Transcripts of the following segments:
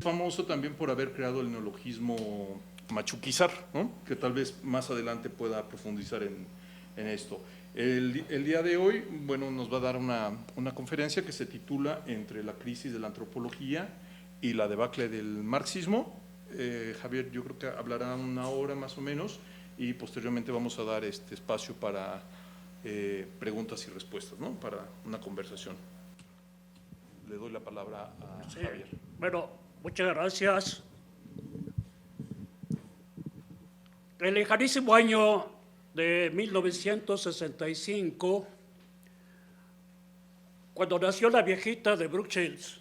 famoso también por haber creado el neologismo machuquizar, ¿no? Que tal vez más adelante pueda profundizar en esto. El día de hoy, bueno, nos va a dar una conferencia que se titula Entre la crisis de la antropología y la debacle del marxismo. Javier, yo creo que hablará una hora más o menos y posteriormente vamos a dar este espacio para preguntas y respuestas, ¿no? Para una conversación. Le doy la palabra a Javier. Bueno, muchas gracias. El lejanísimo año de 1965, cuando nació la viejita de Bruxelles,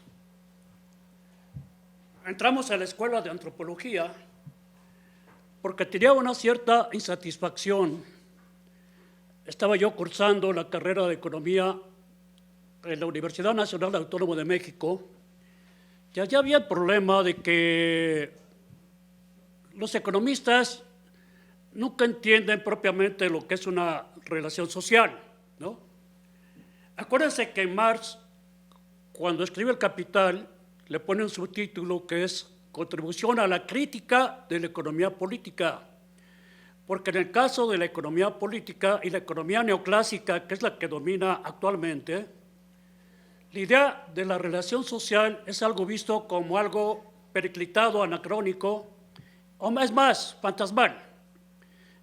entramos a la escuela de antropología porque tenía una cierta insatisfacción. Estaba yo cursando la carrera de economía en la Universidad Nacional Autónoma de México, y allá había el problema de que los economistas nunca entienden propiamente lo que es una relación social, ¿no? Acuérdense que Marx, cuando escribe El Capital, le pone un subtítulo que es Contribución a la crítica de la economía política, porque en el caso de la economía política y la economía neoclásica, que es la que domina actualmente, la idea de la relación social es algo visto como algo periclitado, anacrónico, o es más, fantasmal.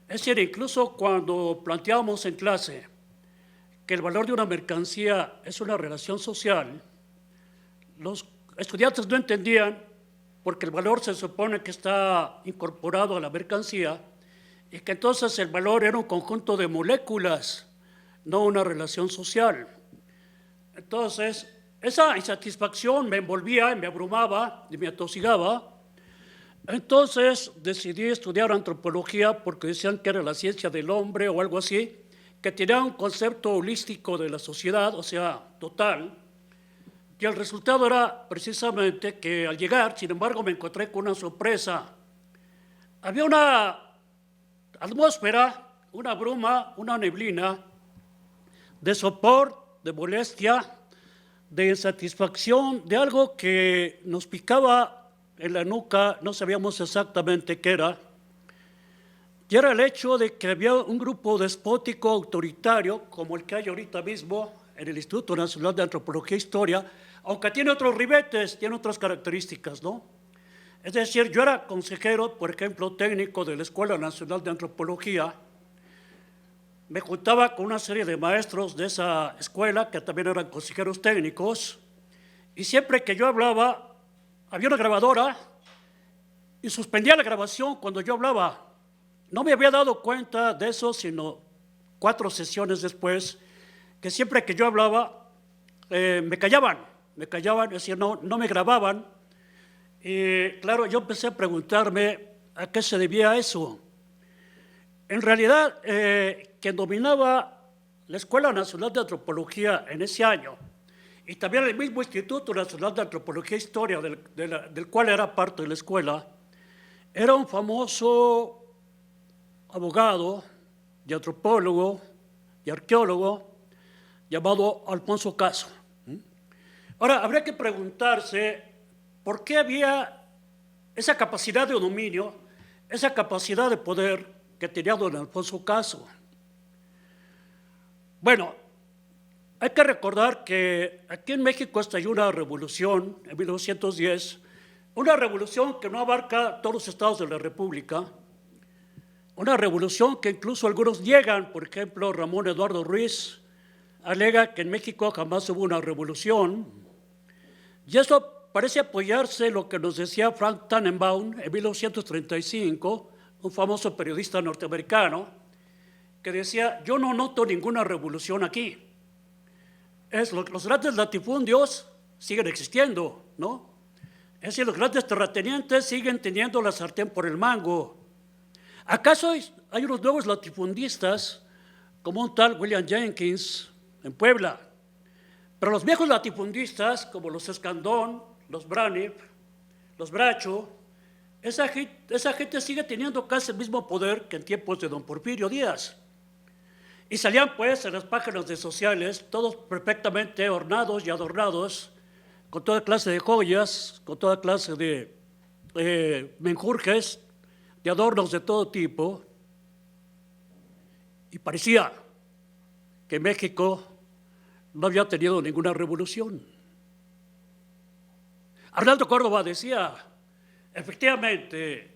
Es decir, incluso cuando planteamos en clase que el valor de una mercancía es una relación social, los estudiantes no entendían porque el valor se supone que está incorporado a la mercancía y que entonces el valor era un conjunto de moléculas, no una relación social. Entonces, esa insatisfacción me envolvía, me abrumaba y me atosigaba. Entonces decidí estudiar antropología porque decían que era la ciencia del hombre o algo así, que tenía un concepto holístico de la sociedad, o sea, total. Y el resultado era precisamente que al llegar, sin embargo, me encontré con una sorpresa. Había una atmósfera, una bruma, una neblina de sopor, de molestia, de insatisfacción, de algo que nos picaba en la nuca, no sabíamos exactamente qué era, y era el hecho de que había un grupo despótico, autoritario, como el que hay ahorita mismo en el Instituto Nacional de Antropología e Historia, aunque tiene otros ribetes, tiene otras características, ¿no? Es decir, yo era consejero, por ejemplo, técnico de la Escuela Nacional de Antropología. Me juntaba con una serie de maestros de esa escuela que también eran consejeros técnicos, y siempre que yo hablaba, había una grabadora y suspendía la grabación cuando yo hablaba. No me había dado cuenta de eso, sino 4 sesiones después, que siempre que yo hablaba, me callaban, es decir, no me grababan. Y claro, yo empecé a preguntarme a qué se debía eso. En realidad, quien dominaba la Escuela Nacional de Antropología en ese año, y también el mismo Instituto Nacional de Antropología e Historia, del cual era parte de la escuela, era un famoso abogado y antropólogo y arqueólogo llamado Alfonso Caso. Ahora, habría que preguntarse por qué había esa capacidad de dominio, esa capacidad de poder que tenía don Alfonso Caso. Bueno, hay que recordar que aquí en México estalló una revolución en 1910, una revolución que no abarca todos los estados de la República, una revolución que incluso algunos niegan. Por ejemplo, Ramón Eduardo Ruiz alega que en México jamás hubo una revolución, y eso parece apoyarse en lo que nos decía Frank Tannenbaum en 1935, un famoso periodista norteamericano, que decía: yo no noto ninguna revolución aquí. Los grandes latifundios siguen existiendo, ¿no? Es decir, los grandes terratenientes siguen teniendo la sartén por el mango. ¿Acaso hay unos nuevos latifundistas, como un tal William Jenkins en Puebla? Pero los viejos latifundistas, como los Escandón, los Braniff, los Bracho, esa gente sigue teniendo casi el mismo poder que en tiempos de don Porfirio Díaz. Y salían pues en las páginas de sociales, todos perfectamente ornados y adornados, con toda clase de joyas, con toda clase de menjurjes, de adornos de todo tipo, y parecía que México no había tenido ninguna revolución. Arnaldo Córdoba decía, efectivamente,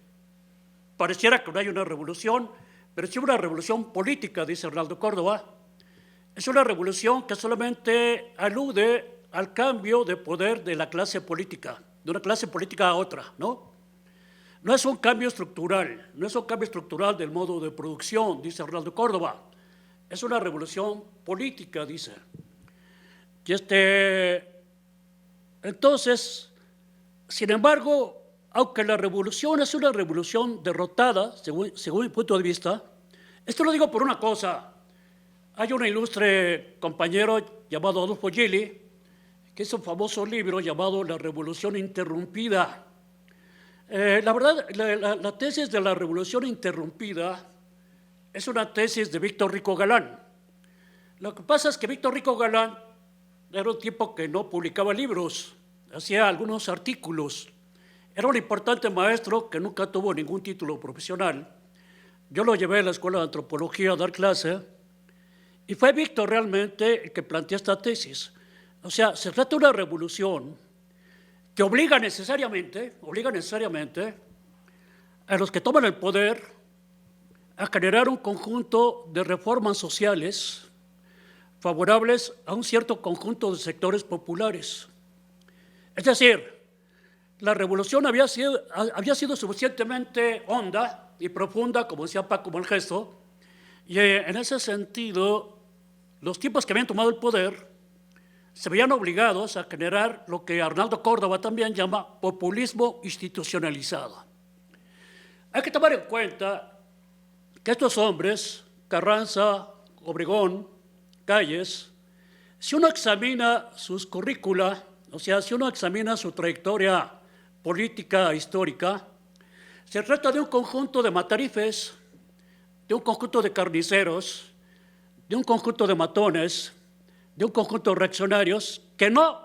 pareciera que no hay una revolución, pero sí una revolución política, dice Arnaldo Córdoba. Es una revolución que solamente alude al cambio de poder de la clase política, de una clase política a otra, ¿no? No es un cambio estructural, no es un cambio estructural del modo de producción, dice Arnaldo Córdoba. Es una revolución política, dice. Y entonces, sin embargo, aunque la revolución es una revolución derrotada, según mi punto de vista, esto lo digo por una cosa. Hay un ilustre compañero llamado Adolfo Gili, que hizo un famoso libro llamado La Revolución Interrumpida. La verdad, la tesis de la Revolución Interrumpida es una tesis de Víctor Rico Galán. Lo que pasa es que Víctor Rico Galán era un tipo que no publicaba libros, hacía algunos artículos. Era un importante maestro que nunca tuvo ningún título profesional. Yo lo llevé a la Escuela de Antropología a dar clase y fue Víctor realmente el que planteó esta tesis. O sea, se trata de una revolución que obliga necesariamente a los que toman el poder a generar un conjunto de reformas sociales favorables a un cierto conjunto de sectores populares. Es decir, la revolución había sido suficientemente honda y profunda, como decía Paco Malgesto, y en ese sentido, los tipos que habían tomado el poder se veían obligados a generar lo que Arnaldo Córdoba también llama populismo institucionalizado. Hay que tomar en cuenta que estos hombres, Carranza, Obregón, Calles, si uno examina sus currícula, o sea, si uno examina su trayectoria política histórica, se trata de un conjunto de matarifes, de un conjunto de carniceros, de un conjunto de matones, de un conjunto de reaccionarios que no,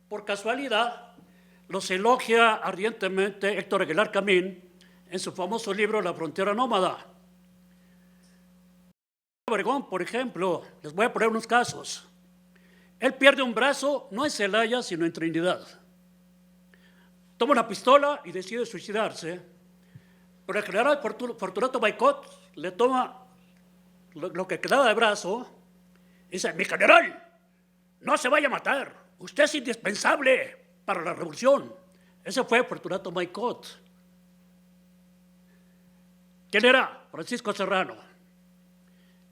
por casualidad, los elogia ardientemente Héctor Aguilar Camín en su famoso libro La frontera nómada. Obregón, por ejemplo, les voy a poner unos casos. Él pierde un brazo no en Celaya, sino en Trinidad. Toma una pistola y decide suicidarse, pero el general Fortunato Maicot le toma lo que quedaba de brazo y dice: mi general, no se vaya a matar, usted es indispensable para la revolución. Ese fue Fortunato Maicot. ¿Quién era? Francisco Serrano,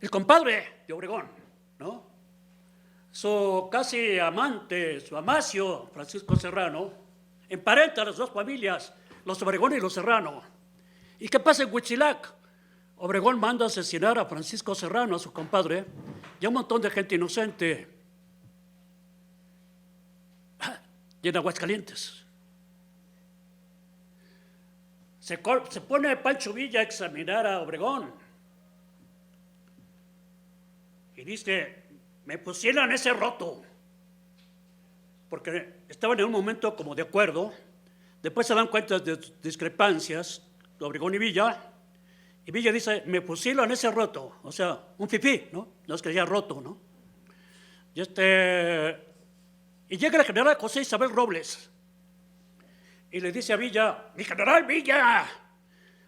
el compadre de Obregón, ¿no? Su casi amante, su amacio, Francisco Serrano, emparenta a las dos familias, los Obregón y los Serrano. ¿Y qué pasa en Huitzilac? Obregón manda a asesinar a Francisco Serrano, a su compadre, y a un montón de gente inocente. Y en Aguascalientes se pone Pancho Villa a examinar a Obregón y dice: me pusieron ese roto, porque estaban en un momento como de acuerdo. Después se dan cuenta de discrepancias de Obregón y Villa dice: me pusieron ese roto, o sea, un fifí, ¿no? No es que haya roto, ¿no? Y llega el general José Isabel Robles y le dice a Villa: mi general Villa,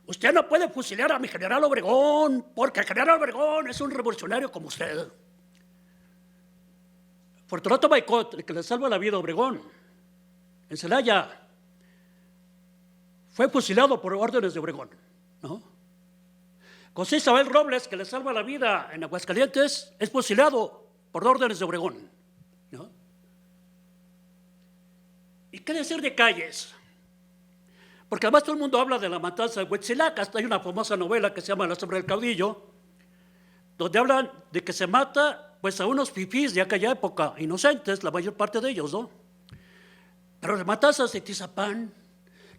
usted no puede fusilar a mi general Obregón, porque el general Obregón es un revolucionario como usted. Fortunato Maicot, el que le salva la vida a Obregón, en Celaya, fue fusilado por órdenes de Obregón, ¿no? José Isabel Robles, que le salva la vida en Aguascalientes, es fusilado por órdenes de Obregón, ¿no? ¿Y qué decir de Calles? Porque además todo el mundo habla de la matanza de Huitzilac. Hasta hay una famosa novela que se llama La sombra del caudillo, donde hablan de que se mata pues a unos fifís de aquella época, inocentes, la mayor parte de ellos, ¿no? Pero las matanzas de Tizapán,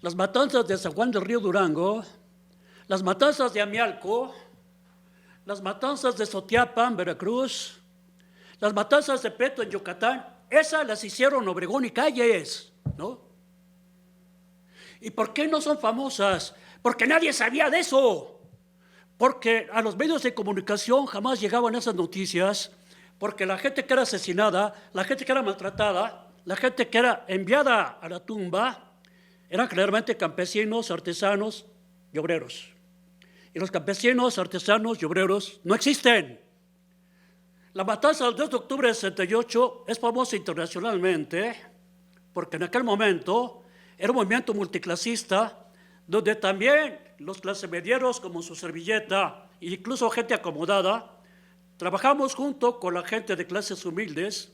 las matanzas de San Juan del Río Durango, las matanzas de Amialco, las matanzas de Sotiapan, Veracruz, las matanzas de Peto en Yucatán, esas las hicieron Obregón y Calles, ¿no? ¿Y por qué no son famosas? Porque nadie sabía de eso. Porque a los medios de comunicación jamás llegaban esas noticias, porque la gente que era asesinada, la gente que era maltratada, la gente que era enviada a la tumba, eran claramente campesinos, artesanos y obreros. Y los campesinos, artesanos y obreros no existen. La matanza del 2 de octubre de 68 es famosa internacionalmente, porque en aquel momento era un movimiento multiclasista, donde también los clasemedieros, como su servilleta, e incluso gente acomodada, trabajamos junto con la gente de clases humildes,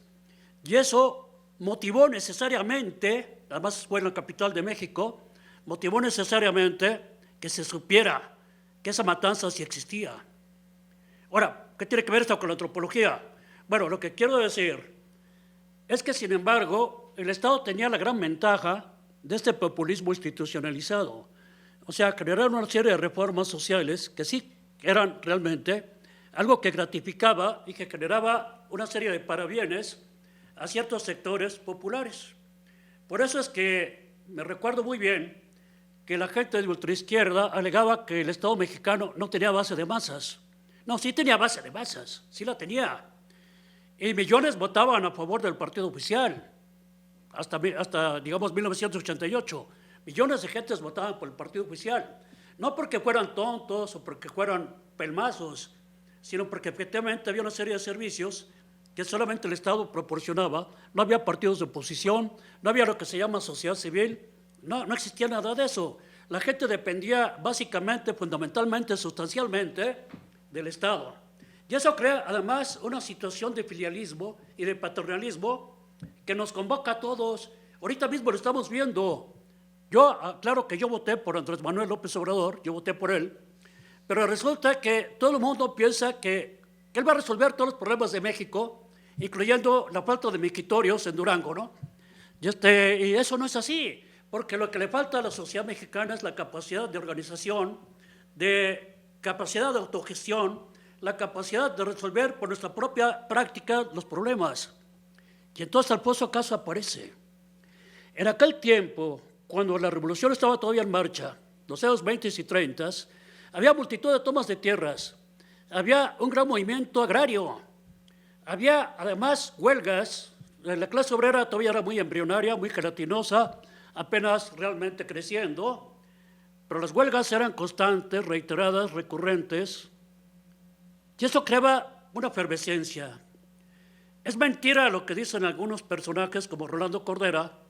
y eso motivó necesariamente, además fue en la capital de México, motivó necesariamente que se supiera que esa matanza sí existía. Ahora, ¿qué tiene que ver esto con la antropología? Bueno, lo que quiero decir es que, sin embargo, el Estado tenía la gran ventaja de este populismo institucionalizado. O sea, generar una serie de reformas sociales que sí eran realmente algo que gratificaba y que generaba una serie de parabienes a ciertos sectores populares. Por eso es que me recuerdo muy bien que la gente de ultraizquierda alegaba que el Estado mexicano no tenía base de masas. No, sí tenía base de masas, sí la tenía. Y millones votaban a favor del partido oficial, hasta digamos, 1988. Millones de gentes votaban por el partido oficial, no porque fueran tontos o porque fueran pelmazos, sino porque efectivamente había una serie de servicios que solamente el Estado proporcionaba. No había partidos de oposición, no había lo que se llama sociedad civil, no existía nada de eso. La gente dependía básicamente, fundamentalmente, sustancialmente del Estado. Y eso crea además una situación de filialismo y de paternalismo que nos convoca a todos. Ahorita mismo lo estamos viendo. Claro que yo voté por Andrés Manuel López Obrador, yo voté por él, pero resulta que todo el mundo piensa que él va a resolver todos los problemas de México, incluyendo la falta de miquitorios en Durango, ¿no? Y eso no es así, porque lo que le falta a la sociedad mexicana es la capacidad de organización, de capacidad de autogestión, la capacidad de resolver por nuestra propia práctica los problemas. Y entonces Alfonso Caso aparece. En aquel tiempo, cuando la revolución estaba todavía en marcha, los años 20 y 30, había multitud de tomas de tierras, había un gran movimiento agrario, había además huelgas. La clase obrera todavía era muy embrionaria, muy gelatinosa, apenas realmente creciendo, pero las huelgas eran constantes, reiteradas, recurrentes, y eso creaba una efervescencia. Es mentira lo que dicen algunos personajes como Rolando Cordera,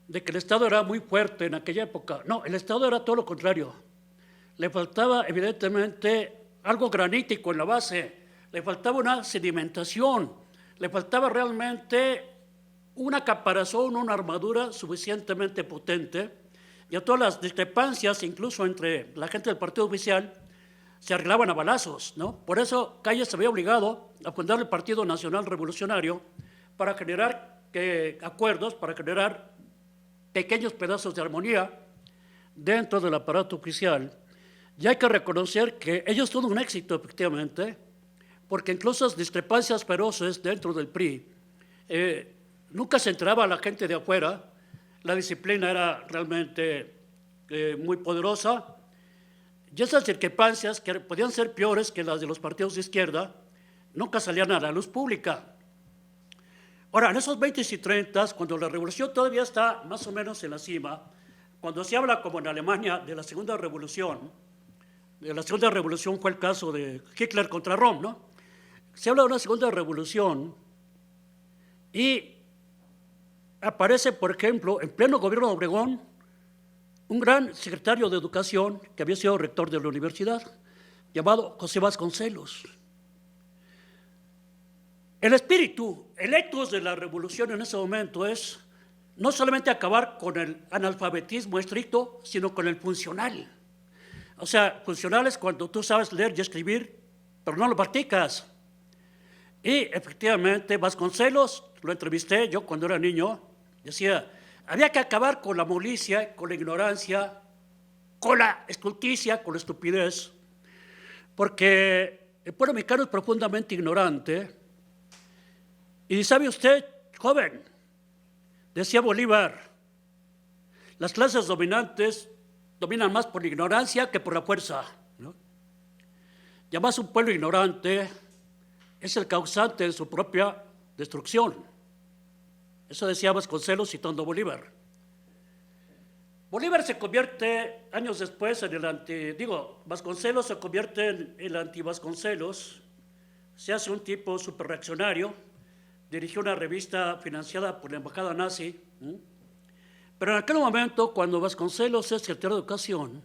de que el Estado era muy fuerte en aquella época. No, el Estado era todo lo contrario. Le faltaba evidentemente algo granítico en la base, le faltaba una sedimentación, le faltaba realmente una caparazón, una armadura suficientemente potente, y a todas las discrepancias, incluso entre la gente del partido oficial, se arreglaban a balazos, ¿no? Por eso Calles se había obligado a fundar el Partido Nacional Revolucionario para generar acuerdos, para generar pequeños pedazos de armonía dentro del aparato oficial. Y hay que reconocer que ellos tuvieron un éxito, efectivamente, porque incluso las discrepancias feroces dentro del PRI, nunca se enteraba la gente de afuera, la disciplina era realmente muy poderosa, y esas discrepancias, que podían ser peores que las de los partidos de izquierda, nunca salían a la luz pública. Ahora, en esos 20 y 30, cuando la revolución todavía está más o menos en la cima, cuando se habla, como en Alemania, de la segunda revolución fue el caso de Hitler contra Rome, ¿no? Se habla de una segunda revolución y aparece, por ejemplo, en pleno gobierno de Obregón, un gran secretario de Educación que había sido rector de la universidad, llamado José Vasconcelos. El espíritu, el ethos de la revolución en ese momento es no solamente acabar con el analfabetismo estricto, sino con el funcional. O sea, funcional es cuando tú sabes leer y escribir, pero no lo practicas. Y efectivamente, Vasconcelos, lo entrevisté yo cuando era niño, decía, había que acabar con la molicie, con la ignorancia, con la estulticia, con la estupidez, porque el pueblo mexicano es profundamente ignorante. Y sabe usted, Joven, decía Bolívar, las clases dominantes dominan más por la ignorancia que por la fuerza, ¿no? Y además un pueblo ignorante es el causante de su propia destrucción. Eso decía Vasconcelos citando a Bolívar. Bolívar se convierte años después en Vasconcelos se convierte en el anti-Vasconcelos, se hace un tipo superreaccionario, dirigió una revista financiada por la embajada nazi, ¿sí? Pero en aquel momento, cuando Vasconcelos es secretario de Educación,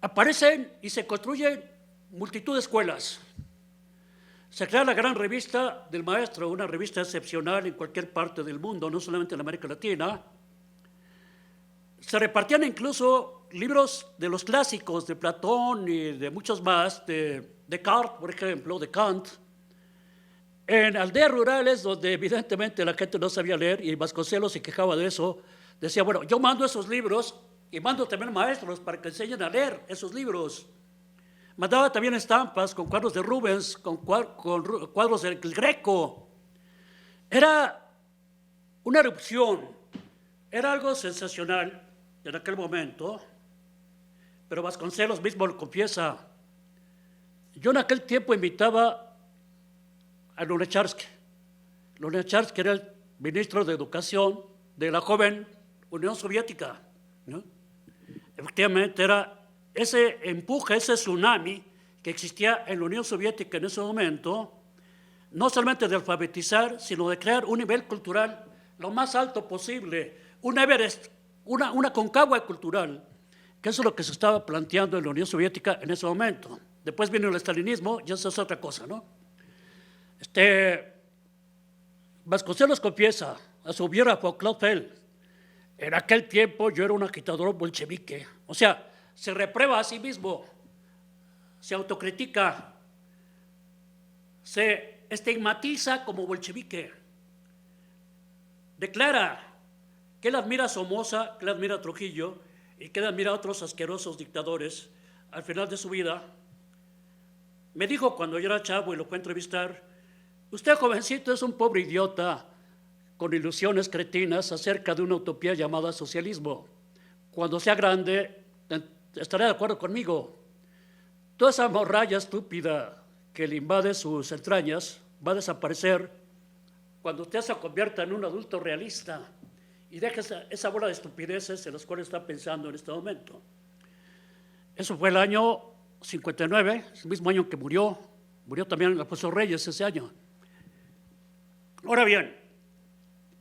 aparecen y se construyen multitud de escuelas. Se crea la gran revista del maestro, una revista excepcional en cualquier parte del mundo, no solamente en América Latina. Se repartían incluso libros de los clásicos, de Platón y de muchos más, de Descartes, por ejemplo, de Kant, en aldeas rurales donde evidentemente la gente no sabía leer, y Vasconcelos se quejaba de eso. Decía, bueno, yo mando esos libros y mando también maestros para que enseñen a leer esos libros. Mandaba también estampas con cuadros de Rubens, con cuadros del Greco. Era una erupción, era algo sensacional en aquel momento, pero Vasconcelos mismo lo confiesa. Yo en aquel tiempo invitaba a Lunacharsky. Lunacharsky era el ministro de Educación de la joven Unión Soviética, ¿no? Efectivamente era ese empuje, ese tsunami que existía en la Unión Soviética en ese momento, no solamente de alfabetizar, sino de crear un nivel cultural lo más alto posible, un Everest, una Concagua cultural, que eso es lo que se estaba planteando en la Unión Soviética en ese momento. Después vino el estalinismo y eso es otra cosa, ¿no? Vasconcelos confiesa a su biógrafo Claude Fell, en aquel tiempo yo era un agitador bolchevique. O sea, se reprueba a sí mismo, se autocritica, se estigmatiza como bolchevique, declara que él admira a Somoza, que él admira a Trujillo y que él admira a otros asquerosos dictadores. Al final de su vida, me dijo cuando yo era chavo y lo fue a entrevistar, usted, jovencito, es un pobre idiota con ilusiones cretinas acerca de una utopía llamada socialismo. Cuando sea grande, estará de acuerdo conmigo. Toda esa morralla estúpida que le invade sus entrañas va a desaparecer cuando usted se convierta en un adulto realista y deje esa bola de estupideces en las cuales está pensando en este momento. Eso fue el año 59, el mismo año que murió también Alfonso Reyes ese año. Ahora bien,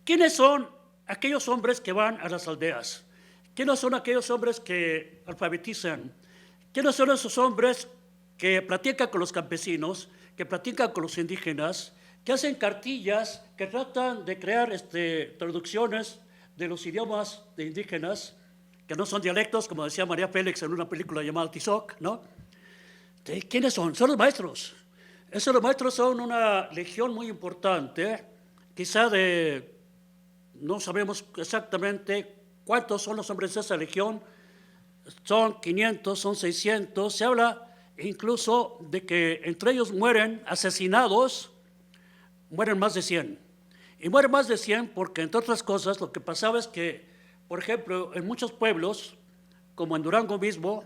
¿quiénes son aquellos hombres que van a las aldeas? ¿Quiénes son aquellos hombres que alfabetizan? ¿Quiénes son esos hombres que platican con los campesinos, que platican con los indígenas, que hacen cartillas, que tratan de crear traducciones de los idiomas de indígenas, que no son dialectos, como decía María Félix en una película llamada Tizoc, ¿no? ¿Quiénes son? Son los maestros. Esos maestros son una legión muy importante, quizá no sabemos exactamente cuántos son los hombres de esa legión, son 500, son 600, se habla incluso de que entre ellos mueren asesinados, mueren más de 100. Y mueren más de 100 porque, entre otras cosas, lo que pasaba es que, por ejemplo, en muchos pueblos, como en Durango mismo,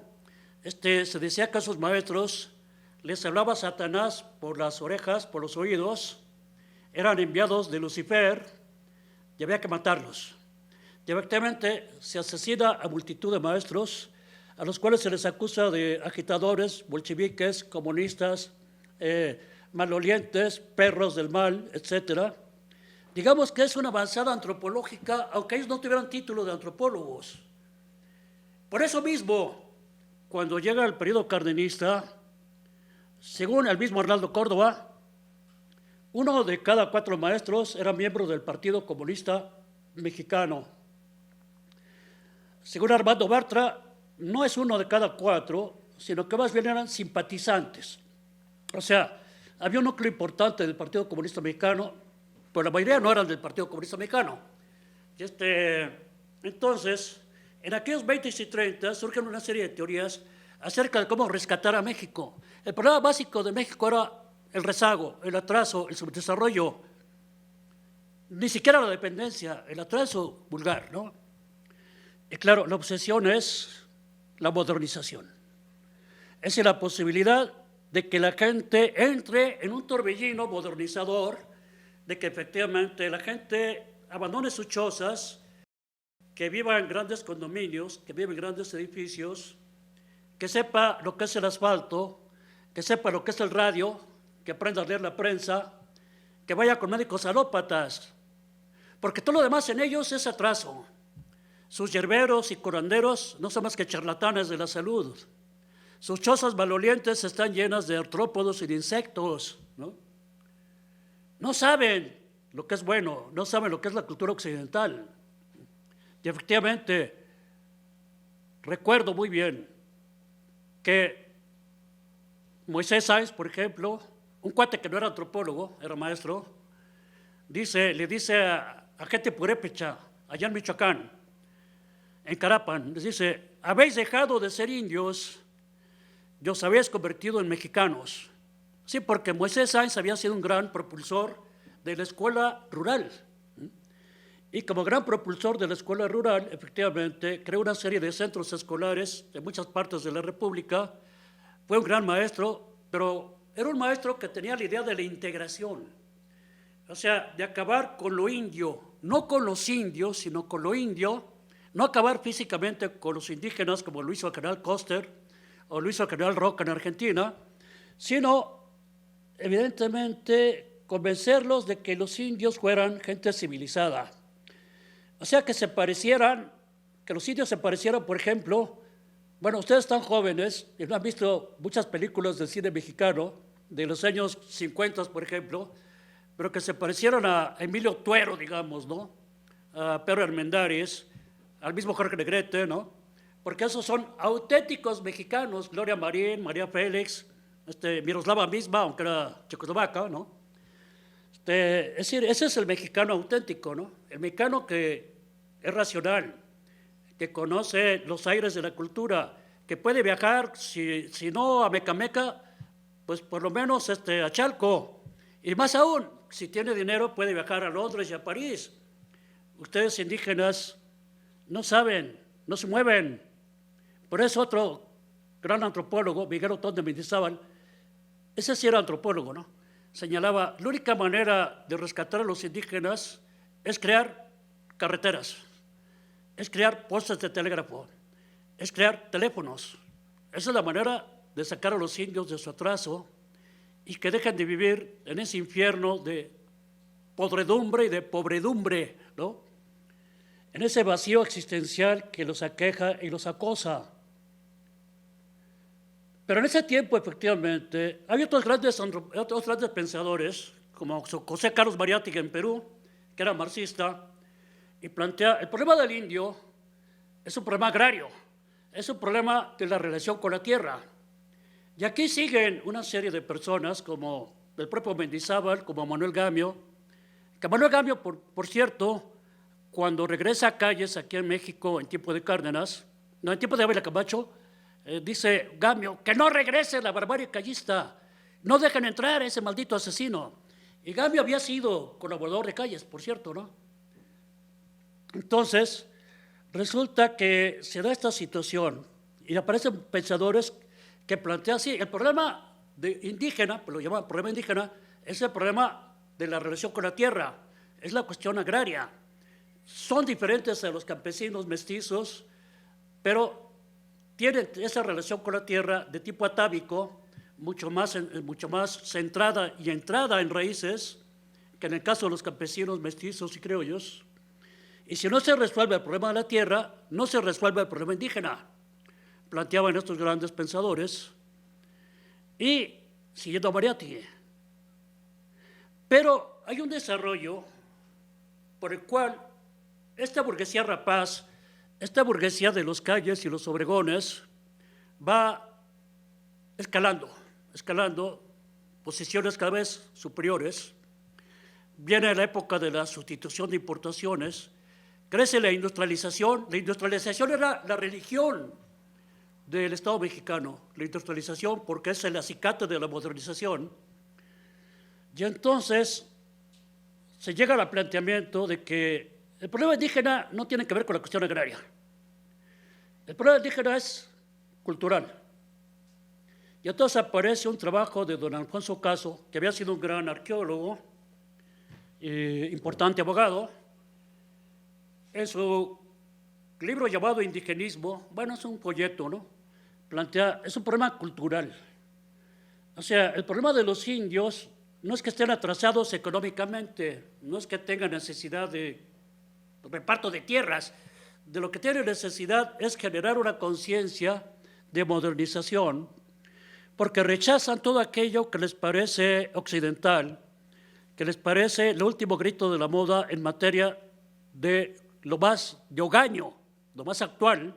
se decía que a sus maestros les hablaba Satanás por las orejas, por los oídos, eran enviados de Lucifer y había que matarlos. Y efectivamente se asesina a multitud de maestros a los cuales se les acusa de agitadores, bolcheviques, comunistas, malolientes, perros del mal, etc. Digamos que es una avanzada antropológica, aunque ellos no tuvieran título de antropólogos. Por eso mismo, cuando llega el periodo cardenista, según el mismo Arnaldo Córdoba, 1 de cada 4 maestros era miembro del Partido Comunista Mexicano. Según Armando Bartra, no es 1 de cada 4, sino que más bien eran simpatizantes. O sea, había un núcleo importante del Partido Comunista Mexicano, pero la mayoría no eran del Partido Comunista Mexicano. Y entonces, en aquellos 20 y 30 surgen una serie de teorías acerca de cómo rescatar a México. El problema básico de México era el rezago, el atraso, el subdesarrollo. ni siquiera la dependencia, el atraso vulgar, ¿no? Y claro, la obsesión es la modernización. Es la posibilidad de que la gente entre en un torbellino modernizador, de que efectivamente la gente abandone sus chozas, que viva en grandes condominios, que viva en grandes edificios, que sepa lo que es el asfalto, que sepa lo que es el radio, que aprenda a leer la prensa, que vaya con médicos alópatas, porque todo lo demás en ellos es atraso. Sus yerberos y curanderos no son más que charlatanes de la salud. Sus chozas malolientes están llenas de artrópodos y de insectos, ¿no? No saben lo que es bueno, no saben lo que es la cultura occidental. Y efectivamente, recuerdo muy bien que Moisés Sáenz, por ejemplo, un cuate que no era antropólogo, era maestro, le dice a gente purépecha, allá en Michoacán, en Carapan, les dice: habéis dejado de ser indios y os habéis convertido en mexicanos. Sí, porque Moisés Sáenz había sido un gran propulsor de la escuela rural. Y como gran propulsor de la escuela rural, efectivamente, creó una serie de centros escolares en muchas partes de la República. Fue un gran maestro, pero era un maestro que tenía la idea de la integración. O sea, de acabar con lo indio, no con los indios, sino con lo indio, no acabar físicamente con los indígenas, como lo hizo el general Custer o lo hizo el general Roca en Argentina, sino, evidentemente, convencerlos de que los indios fueran gente civilizada. O sea, que los indios se parecieran, por ejemplo, bueno, ustedes están jóvenes y no han visto muchas películas del cine mexicano de los años 50, por ejemplo, pero que se parecieran a Emilio Tuero, digamos, ¿no? A Pedro Armendáriz, al mismo Jorge Negrete, ¿no? Porque esos son auténticos mexicanos, Gloria Marín, María Félix, Miroslava misma, aunque era checoslovaca, ¿no? Es decir, ese es el mexicano auténtico, ¿no? El mexicano que es racional, que conoce los aires de la cultura, que puede viajar, si no a Mecameca, pues por lo menos a Chalco. Y más aún, si tiene dinero, puede viajar a Londres y a París. Ustedes indígenas no saben, no se mueven. Por eso otro gran antropólogo, Miguel Otón de Mendizábal, ese sí era antropólogo, ¿no? Señalaba, la única manera de rescatar a los indígenas es crear carreteras, es crear postes de telégrafo, es crear teléfonos. Esa es la manera de sacar a los indios de su atraso y que dejen de vivir en ese infierno de podredumbre y de pobredumbre, ¿no? En ese vacío existencial que los aqueja y los acosa. Pero en ese tiempo, efectivamente, había otros grandes pensadores, como José Carlos Mariátegui en Perú, que era marxista, y plantea, el problema del indio es un problema agrario, es un problema de la relación con la tierra. Y aquí siguen una serie de personas, como el propio Mendizábal, como Manuel Gamio, que Manuel Gamio, por cierto, cuando regresa a Calles, aquí en México, en tiempo de Cárdenas, no, en tiempo de Ávila Camacho, dice Gamio, que no regrese la barbarie callista, no dejen entrar a ese maldito asesino. Y Gamio había sido colaborador de Calles, por cierto, ¿no? Entonces, resulta que se da esta situación y aparecen pensadores que plantean así, el problema indígena, pues lo llaman problema indígena, es el problema de la relación con la tierra, es la cuestión agraria. Son diferentes a los campesinos mestizos, pero tienen esa relación con la tierra de tipo atávico, mucho más centrada y entrada en raíces, que en el caso de los campesinos mestizos y criollos. Y si no se resuelve el problema de la tierra, no se resuelve el problema indígena, planteaban estos grandes pensadores, y siguiendo a Mariátegui. Pero hay un desarrollo por el cual esta burguesía rapaz, esta burguesía de los Calles y los Obregones, va escalando posiciones cada vez superiores. Viene la época de la sustitución de importaciones, crece la industrialización. La industrialización era la religión del Estado mexicano, la industrialización, porque es el acicate de la modernización. Y entonces se llega al planteamiento de que el problema indígena no tiene que ver con la cuestión agraria. El problema indígena es cultural. Y entonces aparece un trabajo de don Alfonso Caso, que había sido un gran arqueólogo, importante abogado. En su libro llamado Indigenismo, bueno, es un folleto, ¿no? Plantea, es un problema cultural. O sea, el problema de los indios no es que estén atrasados económicamente, no es que tengan necesidad de reparto de tierras. De lo que tienen necesidad es generar una conciencia de modernización, porque rechazan todo aquello que les parece occidental, que les parece el último grito de la moda en materia de lo más de hogaño, lo más actual,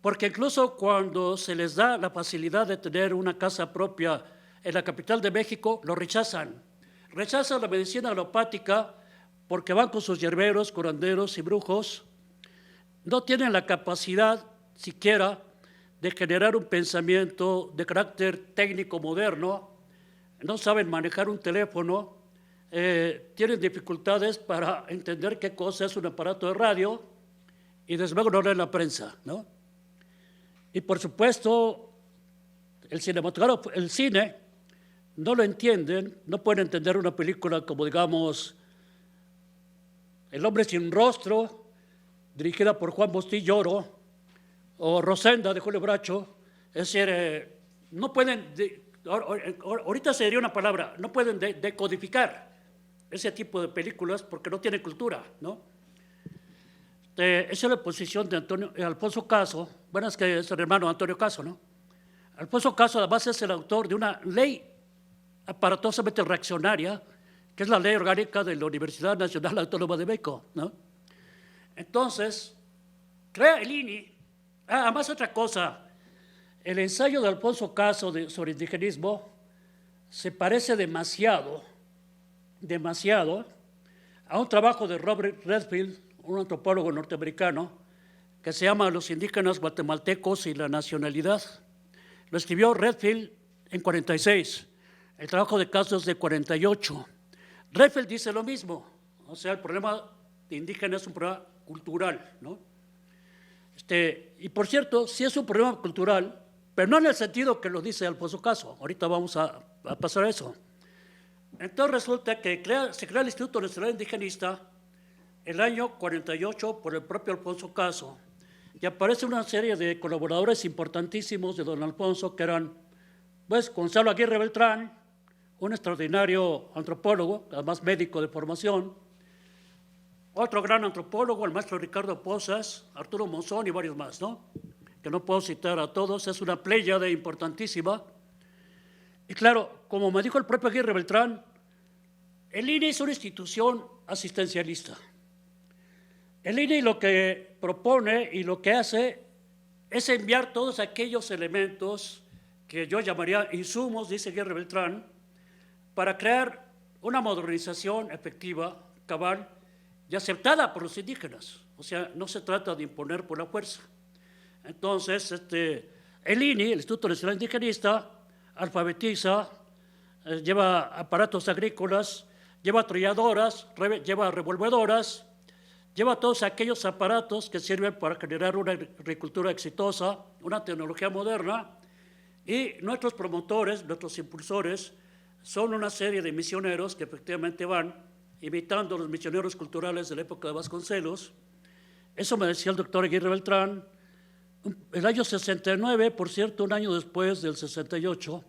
porque incluso cuando se les da la facilidad de tener una casa propia en la capital de México, lo rechazan. Rechazan la medicina alopática porque van con sus hierberos, curanderos y brujos. No tienen la capacidad siquiera de generar un pensamiento de carácter técnico moderno, no saben manejar un teléfono, tienen dificultades para entender qué cosa es un aparato de radio y desde luego no leen la prensa, ¿no? Y por supuesto, el cinematógrafo, el cine, no lo entienden, no pueden entender una película como, digamos, El hombre sin rostro, dirigida por Juan Bustillo Oro, o Rosenda de Julio Bracho. Es decir, no pueden, ahorita se diría una palabra, no pueden decodificar ese tipo de películas porque no tienen cultura, ¿no? Esa es la posición de Alfonso Caso. Bueno, es que es el hermano de Antonio Caso, ¿no? Alfonso Caso además es el autor de una ley aparatosamente reaccionaria, que es la Ley Orgánica de la Universidad Nacional Autónoma de México, ¿no? Entonces, crea el INI. Además, otra cosa, el ensayo de Alfonso Caso sobre indigenismo se parece demasiado a un trabajo de Robert Redfield, un antropólogo norteamericano, que se llama Los indígenas guatemaltecos y la nacionalidad. Lo escribió Redfield en 46, el trabajo de Caso es de 48. Redfield dice lo mismo, o sea, el problema de indígena es un problema cultural, ¿no? Y por cierto, sí es un problema cultural, pero no en el sentido que lo dice Alfonso Caso. Ahorita vamos a pasar a eso. Entonces resulta que se crea el Instituto Nacional Indigenista el año 48 por el propio Alfonso Caso, y aparece una serie de colaboradores importantísimos de don Alfonso, que eran, pues, Gonzalo Aguirre Beltrán, un extraordinario antropólogo, además médico de formación, otro gran antropólogo, el maestro Ricardo Pozas, Arturo Monzón y varios más, ¿no? Que no puedo citar a todos, es una pléyade importantísima. Y claro, como me dijo el propio Aguirre Beltrán, el INE es una institución asistencialista. El INE lo que propone y lo que hace es enviar todos aquellos elementos que yo llamaría insumos, dice Aguirre Beltrán, para crear una modernización efectiva, cabal y aceptada por los indígenas. O sea, no se trata de imponer por la fuerza. Entonces, el INI, el Instituto Nacional Indigenista, alfabetiza, lleva aparatos agrícolas, lleva trilladoras, lleva revolvedoras, lleva todos aquellos aparatos que sirven para generar una agricultura exitosa, una tecnología moderna, y nuestros promotores, nuestros impulsores, son una serie de misioneros que efectivamente van imitando a los misioneros culturales de la época de Vasconcelos. Eso me decía el doctor Aguirre Beltrán. El año 69, por cierto, un año después del 68,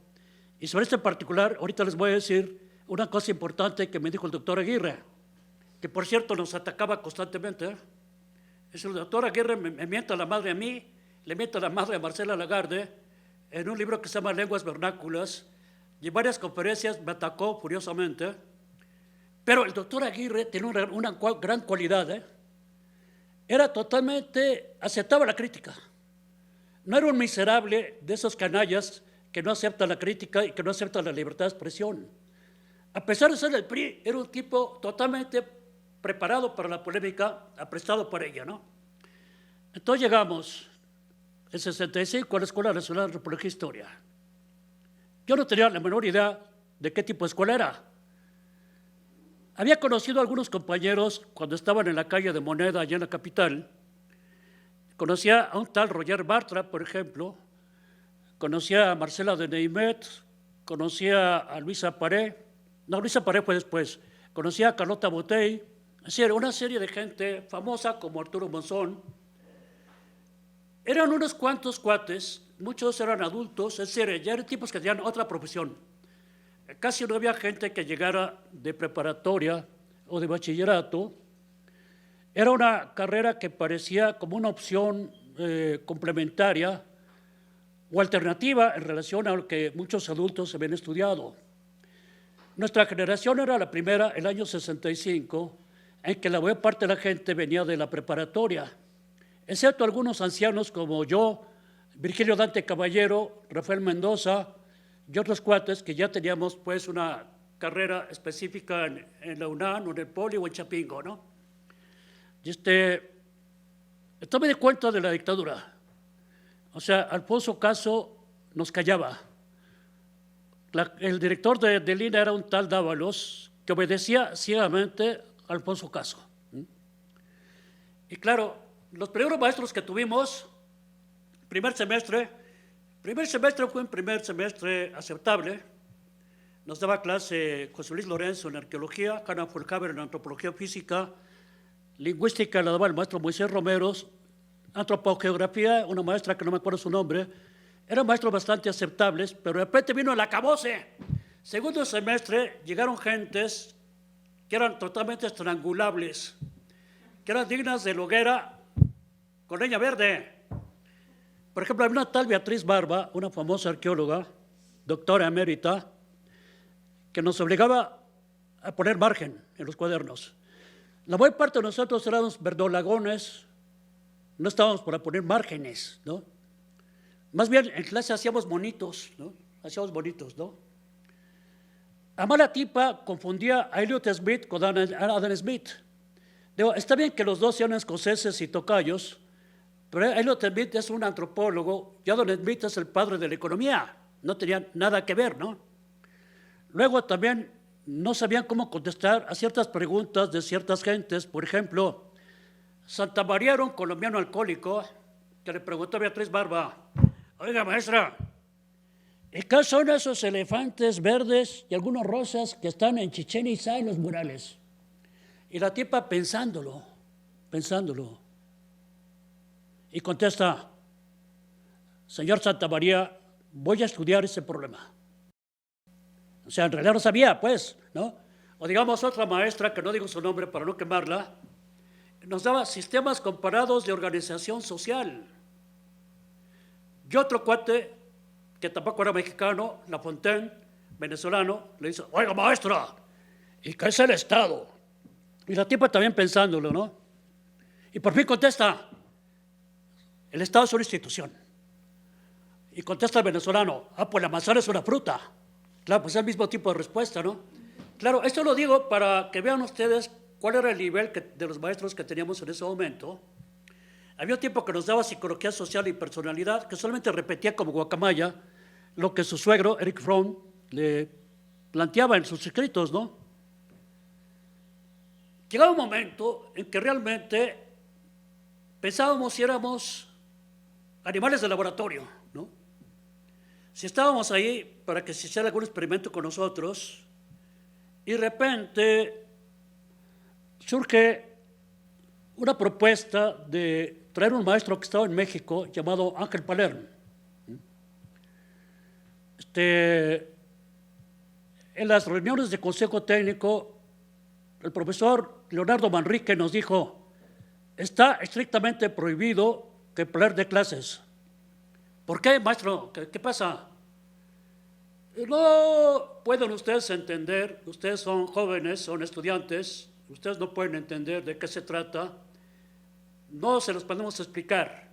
y sobre este particular, ahorita les voy a decir una cosa importante que me dijo el doctor Aguirre, que por cierto nos atacaba constantemente. Es el doctor Aguirre me mienta la madre a mí, le mienta la madre a Marcela Lagarde, en un libro que se llama Lenguas Vernáculas, y en varias conferencias me atacó furiosamente. Pero el doctor Aguirre tiene una gran cualidad, era totalmente, aceptaba la crítica. No era un miserable de esos canallas que no aceptan la crítica y que no aceptan la libertad de expresión. A pesar de ser del PRI, era un tipo totalmente preparado para la polémica, aprestado para ella, ¿no? Entonces llegamos, en 65, a la Escuela Nacional de Antropología e Historia. Yo no tenía la menor idea de qué tipo de escuela era. Había conocido a algunos compañeros cuando estaban en la calle de Moneda, allá en la capital. Conocía a un tal Roger Bartra, por ejemplo. Conocía a Marcela de Neymet. Conocía a Luisa Paré. No, Luisa Paré fue después. Conocía a Carlota Botey. Es decir, una serie de gente famosa como Arturo Monzón. Eran unos cuantos cuates, muchos eran adultos, es decir, ya eran tipos que tenían otra profesión. Casi no había gente que llegara de preparatoria o de bachillerato. Era una carrera que parecía como una opción complementaria o alternativa en relación a lo que muchos adultos habían estudiado. Nuestra generación era la primera, el año 65, en que la mayor parte de la gente venía de la preparatoria, excepto algunos ancianos como yo, Virgilio Dante Caballero, Rafael Mendoza y otros cuates que ya teníamos pues una carrera específica en la UNAM o en el Poli o en Chapingo, ¿no? Y tomé de cuenta de la dictadura. O sea, Alfonso Caso nos callaba. El director del INA era un tal Dávalos que obedecía ciegamente a Alfonso Caso. Y claro, los primeros maestros que tuvimos, primer semestre fue un primer semestre aceptable. Nos daba clase José Luis Lorenzo en arqueología, Hannah Fulcaber en antropología física, lingüística la daba el maestro Moisés Romeros, antropogeografía, una maestra que no me acuerdo su nombre. Eran maestros bastante aceptables, pero de repente vino el acabose. Segundo semestre llegaron gentes que eran totalmente estrangulables, que eran dignas de hoguera con leña verde. Por ejemplo, había una tal Beatriz Barba, una famosa arqueóloga, doctora emérita, que nos obligaba a poner margen en los cuadernos. La mayor parte de nosotros éramos verdolagones, no estábamos para poner márgenes, ¿no? Más bien en clase hacíamos bonitos, ¿no? A mala tipa confundía a Elliot Smith con Adam Smith. Digo, está bien que los dos sean escoceses y tocayos, pero Elliot Smith es un antropólogo y Adam Smith es el padre de la economía. No tenían nada que ver, ¿no? Luego también no sabían cómo contestar a ciertas preguntas de ciertas gentes. Por ejemplo, Santa María era un colombiano alcohólico que le preguntó a Beatriz Barba: oiga, maestra, ¿y qué son esos elefantes verdes y algunos rosas que están en Chichén Itzá en los murales? Y la tipa pensándolo, y contesta: señor Santa María, voy a estudiar ese problema. O sea, en realidad no sabía, pues, ¿no? O digamos otra maestra, que no digo su nombre para no quemarla, nos daba sistemas comparados de organización social. Y otro cuate, que tampoco era mexicano, Lafontaine, venezolano, le dice: oiga, maestra, ¿y qué es el Estado? Y la tipa también pensándolo, ¿no? Y por fin contesta: el Estado es una institución. Y contesta el venezolano: pues la manzana es una fruta. Claro, pues es el mismo tipo de respuesta, ¿no? Claro, esto lo digo para que vean ustedes cuál era el nivel de los maestros que teníamos en ese momento. Había un tiempo que nos daba psicología social y personalidad, que solamente repetía como guacamaya lo que su suegro, Eric Fromm, le planteaba en sus escritos, ¿no? Llegaba un momento en que realmente pensábamos si éramos animales de laboratorio, ¿no? Si estábamos ahí para que se hiciera algún experimento con nosotros, y de repente surge una propuesta de traer un maestro que estaba en México llamado Ángel Palermo. En las reuniones de consejo técnico, el profesor Leonardo Manrique nos dijo: está estrictamente prohibido que Palermo dé clases. ¿Por qué, maestro? ¿Qué pasa? No pueden ustedes entender, ustedes son jóvenes, son estudiantes, ustedes no pueden entender de qué se trata, no se los podemos explicar.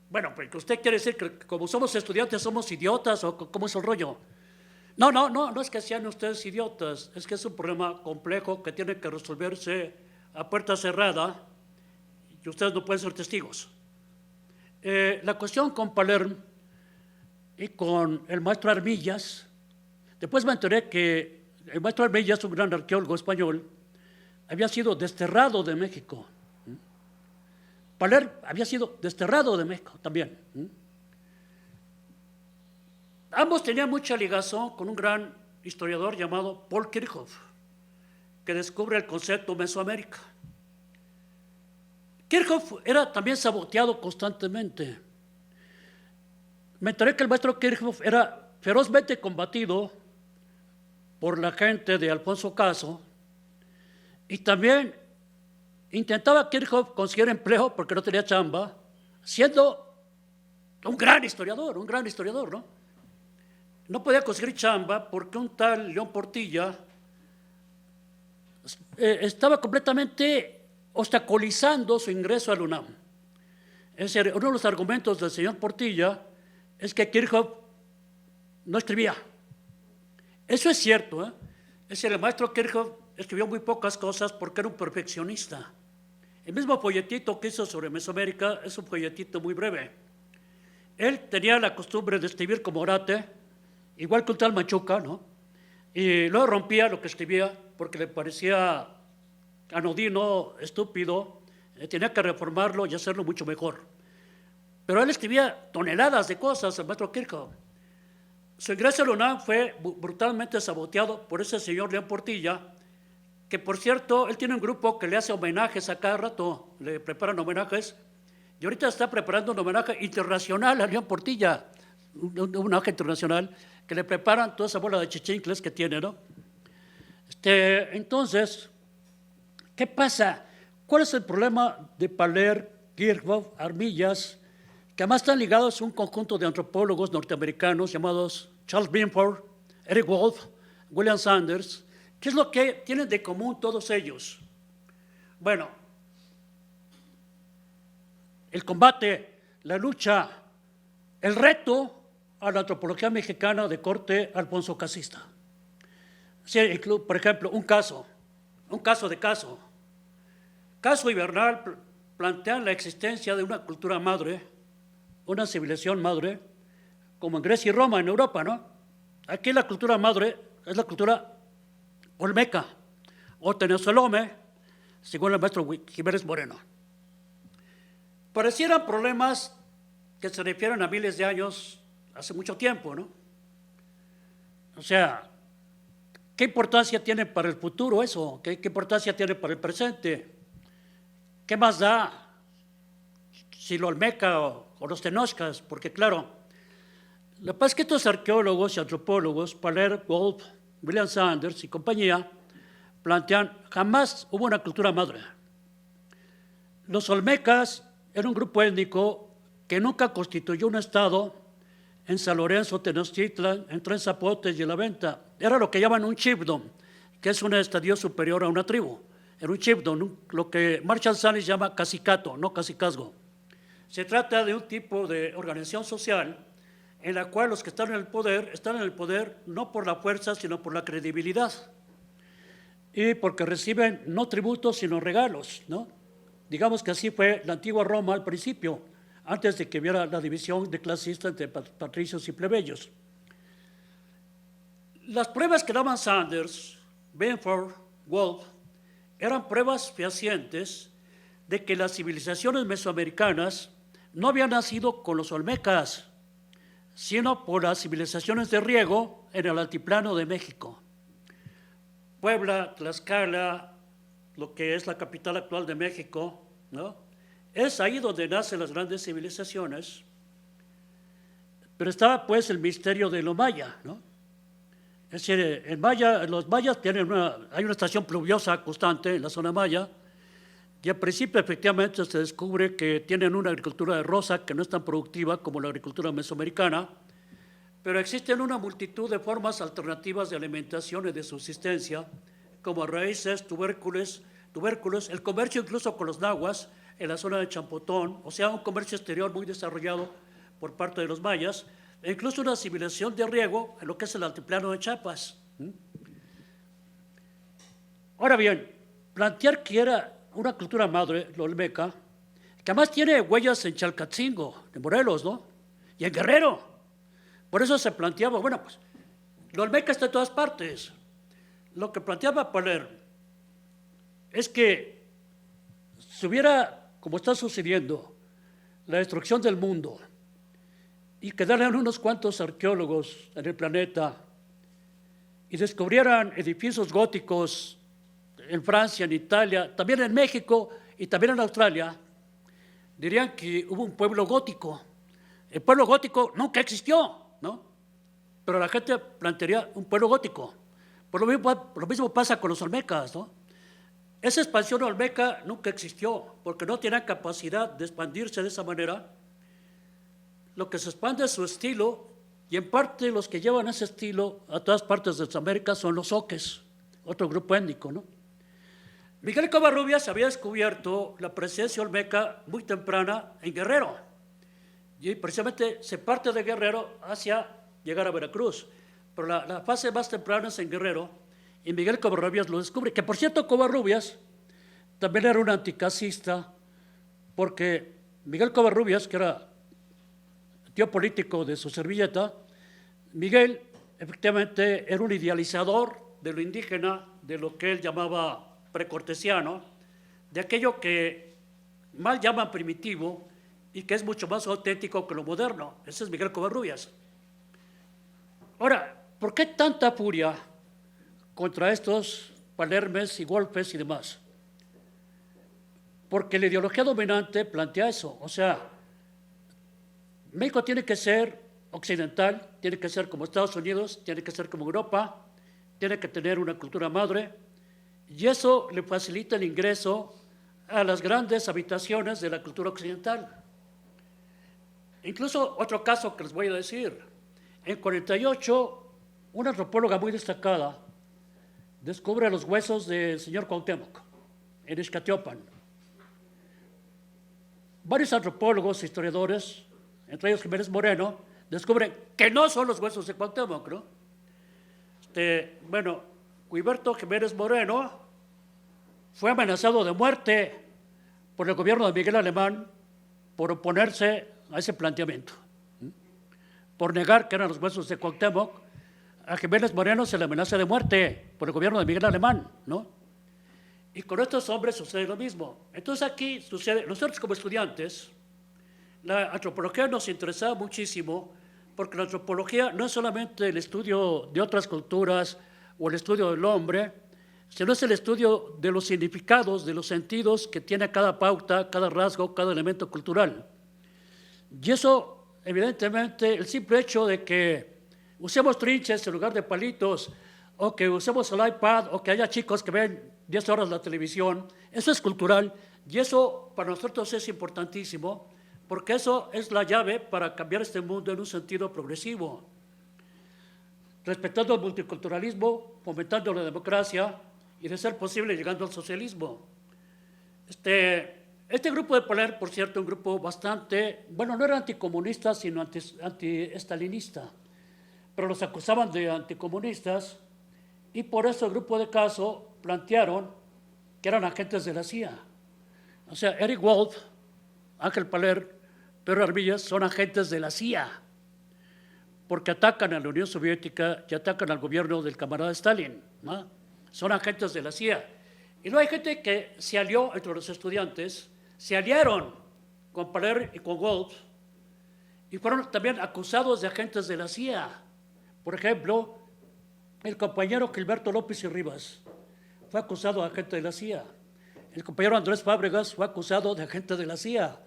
Bueno, porque usted quiere decir que como somos estudiantes somos idiotas, o ¿cómo es el rollo? No es que sean ustedes idiotas, es que es un problema complejo que tiene que resolverse a puerta cerrada y ustedes no pueden ser testigos. La cuestión con Palermo y con el maestro Armillas, después me enteré que el maestro Armillas, un gran arqueólogo español, había sido desterrado de México. Paler había sido desterrado de México también. Ambos tenían mucha ligación con un gran historiador llamado Paul Kirchhoff, que descubre el concepto Mesoamérica. Kirchhoff era también saboteado constantemente. Me enteré que el maestro Kirchhoff era ferozmente combatido por la gente de Alfonso Caso, y también intentaba Kirchhoff conseguir empleo porque no tenía chamba, siendo un gran historiador, ¿no? No podía conseguir chamba porque un tal León Portilla estaba completamente obstaculizando su ingreso al UNAM. Es decir, uno de los argumentos del señor Portilla es que Kirchhoff no escribía. Eso es cierto, ¿eh? Es decir, el maestro Kirchhoff escribió muy pocas cosas porque era un perfeccionista. El mismo folletito que hizo sobre Mesoamérica es un folletito muy breve. Él tenía la costumbre de escribir como orate, igual que un tal Machuca, ¿no? Y luego rompía lo que escribía porque le parecía anodino, estúpido, tenía que reformarlo y hacerlo mucho mejor. Pero él escribía toneladas de cosas, el maestro Kirchhoff. Su ingreso a la UNAM fue brutalmente saboteado por ese señor León Portilla, que por cierto, él tiene un grupo que le hace homenajes a cada rato, le preparan homenajes, y ahorita está preparando un homenaje internacional a León Portilla, un homenaje internacional, que le preparan toda esa bola de chichincles que tiene, ¿no? Entonces, ¿qué pasa? ¿Cuál es el problema de Paler, Kirchhoff, Armillas, que además están ligados a un conjunto de antropólogos norteamericanos llamados Charles Binford, Eric Wolf, William Sanders? ¿Qué es lo que tienen de común todos ellos? Bueno, el combate, la lucha, el reto a la antropología mexicana de corte Alfonso Casista. Sí, por ejemplo, un caso de Caso. Caso y Bernal plantean la existencia de una cultura madre, una civilización madre, como en Grecia y Roma, en Europa, ¿no? Aquí la cultura madre es la cultura olmeca, o Tenezolome, según el maestro Jiménez Moreno. Parecieran problemas que se refieren a miles de años, hace mucho tiempo, ¿no? O sea, ¿qué importancia tiene para el futuro eso? ¿Qué importancia tiene para el presente? ¿Qué más da si lo olmeca o los tenoscas? Porque claro, lo que pasa es que estos arqueólogos y antropólogos, Paler, Wolf, William Sanders y compañía, plantean, jamás hubo una cultura madre. Los olmecas eran un grupo étnico que nunca constituyó un estado en San Lorenzo, Tenochtitlan, en Tres Zapotes y en La Venta. Era lo que llaman un chiefdom, que es un estadio superior a una tribu. Era un chiefdom, lo que Marshall Salis llama cacicato, no cacicazgo. Se trata de un tipo de organización social en la cual los que están en el poder no por la fuerza, sino por la credibilidad. Y porque reciben no tributos, sino regalos, ¿no? Digamos que así fue la antigua Roma al principio, antes de que hubiera la división de clasistas entre patricios y plebeyos. Las pruebas que daban Sanders, Benford, Wolf, eran pruebas fehacientes de que las civilizaciones mesoamericanas no habían nacido con los olmecas, sino por las civilizaciones de riego en el altiplano de México. Puebla, Tlaxcala, lo que es la capital actual de México, ¿no? Es ahí donde nacen las grandes civilizaciones, pero estaba pues el misterio de lo maya, ¿no? Es decir, los mayas hay una estación pluviosa constante en la zona maya, y al principio efectivamente se descubre que tienen una agricultura de roza que no es tan productiva como la agricultura mesoamericana, pero existen una multitud de formas alternativas de alimentación y de subsistencia, como raíces, tubérculos, el comercio incluso con los nahuas en la zona de Champotón, o sea, un comercio exterior muy desarrollado por parte de los mayas, e incluso una civilización de riego en lo que es el altiplano de Chiapas. Ahora bien, plantear que era una cultura madre, la olmeca, que además tiene huellas en Chalcatzingo, de Morelos, ¿no? Y en Guerrero. Por eso se planteaba, bueno, pues, la olmeca está en todas partes. Lo que planteaba Paler es que si hubiera, como está sucediendo, la destrucción del mundo y quedaran unos cuantos arqueólogos en el planeta y descubrieran edificios góticos en Francia, en Italia, también en México y también en Australia, dirían que hubo un pueblo gótico. El pueblo gótico nunca existió, ¿no? Pero la gente plantearía un pueblo gótico. Por lo mismo pasa con los olmecas, ¿no? Esa expansión olmeca nunca existió, porque no tienen capacidad de expandirse de esa manera. Lo que se expande es su estilo, y en parte los que llevan ese estilo a todas partes de Sudamérica son los oques, otro grupo étnico, ¿no? Miguel Covarrubias había descubierto la presencia olmeca muy temprana en Guerrero, y precisamente se parte de Guerrero hacia llegar a Veracruz, pero la fase más temprana es en Guerrero, y Miguel Covarrubias lo descubre, que por cierto Covarrubias también era un anticasista, porque Miguel Covarrubias, que era tío político de su servilleta, Miguel efectivamente era un idealizador de lo indígena, de lo que él llamaba precortesiano, de aquello que mal llaman primitivo y que es mucho más auténtico que lo moderno. Ese es Miguel Covarrubias. Ahora, ¿por qué tanta furia contra estos Palermes y Wolfes y demás? Porque la ideología dominante plantea eso, o sea, México tiene que ser occidental, tiene que ser como Estados Unidos, tiene que ser como Europa, tiene que tener una cultura madre, y eso le facilita el ingreso a las grandes habitaciones de la cultura occidental. Incluso otro caso que les voy a decir, en 48, una antropóloga muy destacada descubre los huesos del señor Cuauhtémoc en Ixcatiopan. Varios antropólogos, historiadores, entre ellos Jiménez Moreno, descubren que no son los huesos de Cuauhtémoc, ¿no? Guiberto Jiménez Moreno fue amenazado de muerte por el gobierno de Miguel Alemán por oponerse a ese planteamiento, por negar que eran los huesos de Cuauhtémoc. A Jiménez Moreno se le amenaza de muerte por el gobierno de Miguel Alemán, ¿no? Y con estos hombres sucede lo mismo. Entonces aquí sucede, nosotros como estudiantes, la antropología nos interesa muchísimo porque la antropología no es solamente el estudio de otras culturas o el estudio del hombre, sino es el estudio de los significados, de los sentidos que tiene cada pauta, cada rasgo, cada elemento cultural. Y eso, evidentemente, el simple hecho de que usemos trinches en lugar de palitos, o que usemos el iPad, o que haya chicos que ven 10 horas la televisión, eso es cultural, y eso para nosotros es importantísimo, porque eso es la llave para cambiar este mundo en un sentido progresivo, respetando el multiculturalismo, fomentando la democracia y, de ser posible, llegando al socialismo. Este grupo de Paler, por cierto, un grupo bastante, bueno, no era anticomunista, sino anti-estalinista, pero los acusaban de anticomunistas y por eso el grupo de caso plantearon que eran agentes de la CIA. O sea, Eric Wolf, Ángel Paler, Pedro Armillas son agentes de la CIA, porque atacan a la Unión Soviética y atacan al gobierno del camarada Stalin, ¿no? Son agentes de la CIA. Y luego hay gente que se alió entre los estudiantes, se aliaron con Paler y con Wolf, y fueron también acusados de agentes de la CIA. Por ejemplo, el compañero Gilberto López y Rivas fue acusado de agente de la CIA. El compañero Andrés Fábregas fue acusado de agente de la CIA,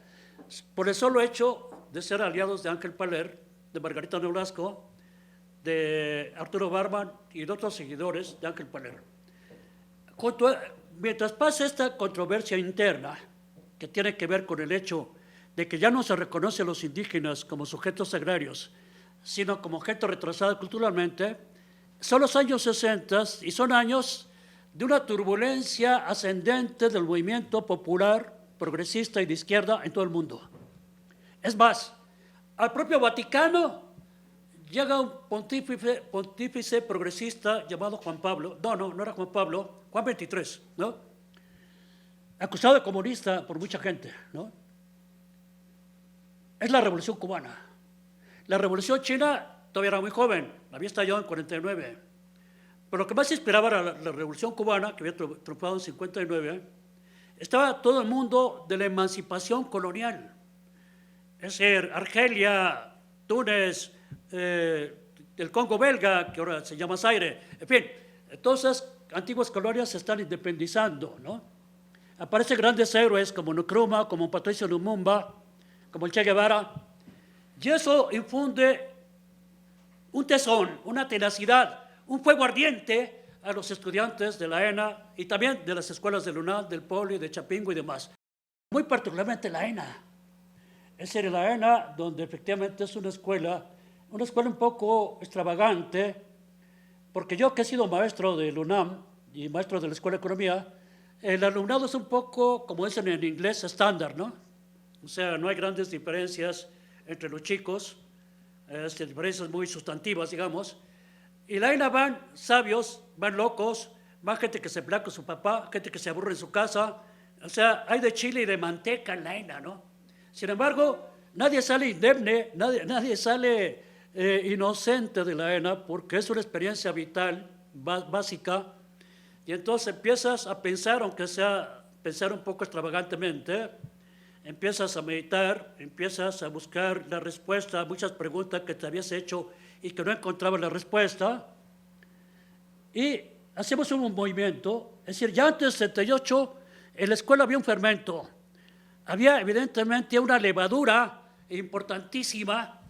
por el solo hecho de ser aliados de Ángel Paler, de Margarita Nolasco, de Arturo Barman y de otros seguidores de Ángel Paler. Mientras pasa esta controversia interna, que tiene que ver con el hecho de que ya no se reconoce a los indígenas como sujetos agrarios, sino como gente retrasada culturalmente, son los años 60 y son años de una turbulencia ascendente del movimiento popular, progresista y de izquierda en todo el mundo. Es más, al propio Vaticano llega un pontífice progresista llamado Juan Pablo, no era Juan Pablo, Juan XXIII, ¿no? Acusado de comunista por mucha gente, ¿no? Es la Revolución Cubana. La Revolución China todavía era muy joven, había estallado en 49. Pero lo que más inspiraba era la Revolución Cubana, que había triunfado en 59, estaba todo el mundo de la emancipación colonial. Es decir, Argelia, Túnez, el Congo belga, que ahora se llama Zaire, en fin, todas esas antiguas colonias se están independizando, ¿no? Aparecen grandes héroes como Nkrumah, como Patricio Lumumba, como el Che Guevara, y eso infunde un tesón, una tenacidad, un fuego ardiente a los estudiantes de la ENA y también de las escuelas del UNAM, del Poli, de Chapingo y demás. Muy particularmente la ENA. Es decir, la ENA, donde efectivamente es una escuela un poco extravagante, porque yo que he sido maestro del UNAM y maestro de la Escuela de Economía, el alumnado es un poco, como dicen en inglés, estándar, ¿no? O sea, no hay grandes diferencias entre los chicos, diferencias muy sustantivas, digamos. Y la ENA van sabios, van locos, van gente que se pelea con su papá, gente que se aburre en su casa. O sea, hay de chile y de manteca en la ENA, ¿no? Sin embargo, nadie sale indemne, nadie sale inocente de la ENA porque es una experiencia vital, básica. Y entonces empiezas a pensar, aunque sea pensar un poco extravagantemente, empiezas a meditar, empiezas a buscar la respuesta a muchas preguntas que te habías hecho y que no encontrabas la respuesta. Y hacemos un movimiento, es decir, ya antes del 78 en la escuela había un fermento, había evidentemente una levadura importantísima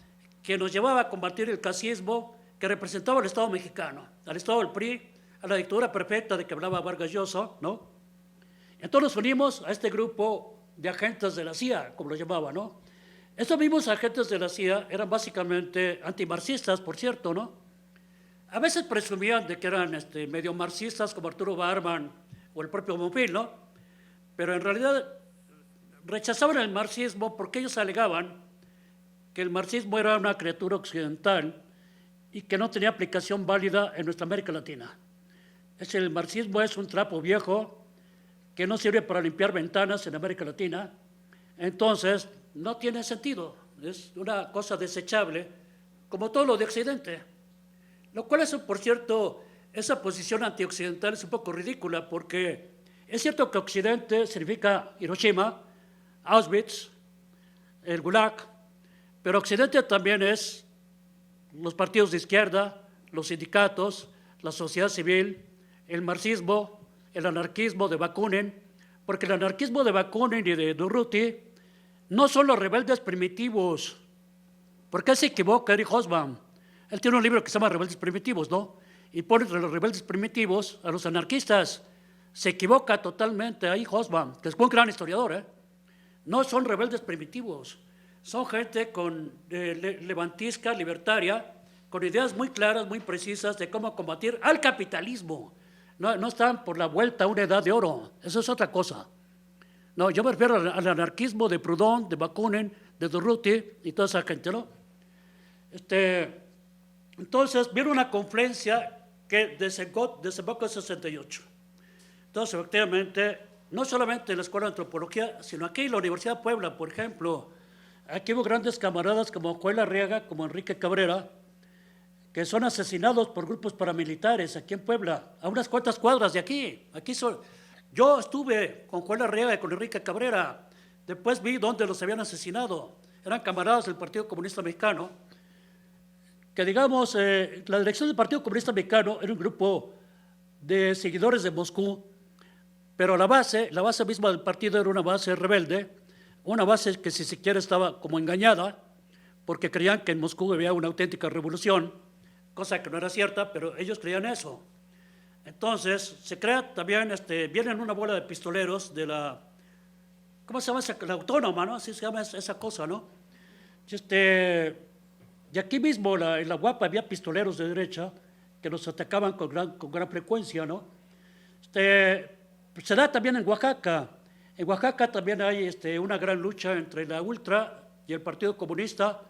que nos llevaba a combatir el casismo que representaba al Estado mexicano, al Estado del PRI, a la dictadura perfecta de que hablaba Vargas Llosa, ¿no? Entonces nos unimos a este grupo de agentes de la CIA, como lo llamaban, ¿no? Estos mismos agentes de la CIA eran básicamente antimarxistas, por cierto, ¿no? A veces presumían de que eran medio marxistas, como Arturo Barman o el propio Bonfil, ¿no? Pero en realidad rechazaban el marxismo porque ellos alegaban que el marxismo era una criatura occidental y que no tenía aplicación válida en nuestra América Latina. Es decir, el marxismo es un trapo viejo que no sirve para limpiar ventanas en América Latina, entonces no tiene sentido, es una cosa desechable, como todo lo de Occidente. Lo cual es, por cierto, esa posición antioccidental es un poco ridícula, porque es cierto que Occidente significa Hiroshima, Auschwitz, el Gulag, pero Occidente también es los partidos de izquierda, los sindicatos, la sociedad civil, el marxismo, el anarquismo de Bakunin, porque el anarquismo de Bakunin y de Durruti no son los rebeldes primitivos, porque él se equivoca, Eric Hobsbawm. Él tiene un libro que se llama Rebeldes Primitivos, ¿no? Y pone entre los rebeldes primitivos a los anarquistas. Se equivoca totalmente ahí Hobsbawm, que es un gran historiador, ¿eh? No son rebeldes primitivos, son gente con levantisca, libertaria, con ideas muy claras, muy precisas de cómo combatir al capitalismo. No están por la vuelta a una edad de oro, eso es otra cosa. No, yo me refiero al anarquismo de Proudhon, de Bakunin, de Durruti y toda esa gente, ¿no? Entonces, viene una confluencia que desemboca en 68. Entonces, efectivamente, no solamente en la Escuela de Antropología, sino aquí en la Universidad de Puebla, por ejemplo, aquí hubo grandes camaradas como Joel Arriaga, como Enrique Cabrera, que son asesinados por grupos paramilitares aquí en Puebla, a unas cuantas cuadras de aquí. Yo estuve con Joel Arriaga y con Enrique Cabrera, después vi dónde los habían asesinado. Eran camaradas del Partido Comunista Mexicano, que digamos, la dirección del Partido Comunista Mexicano era un grupo de seguidores de Moscú, pero la base misma del partido era una base rebelde, una base que si se quiere estaba como engañada, porque creían que en Moscú había una auténtica revolución, cosa que no era cierta, pero ellos creían eso. Entonces, se crea también, vienen una bola de pistoleros de la, ¿cómo se llama esa? La Autónoma, ¿no? Así se llama esa cosa, ¿no? Y aquí mismo en la Guapa había pistoleros de derecha que nos atacaban con gran frecuencia, ¿no? Se da también en Oaxaca. En Oaxaca también hay una gran lucha entre la Ultra y el Partido Comunista.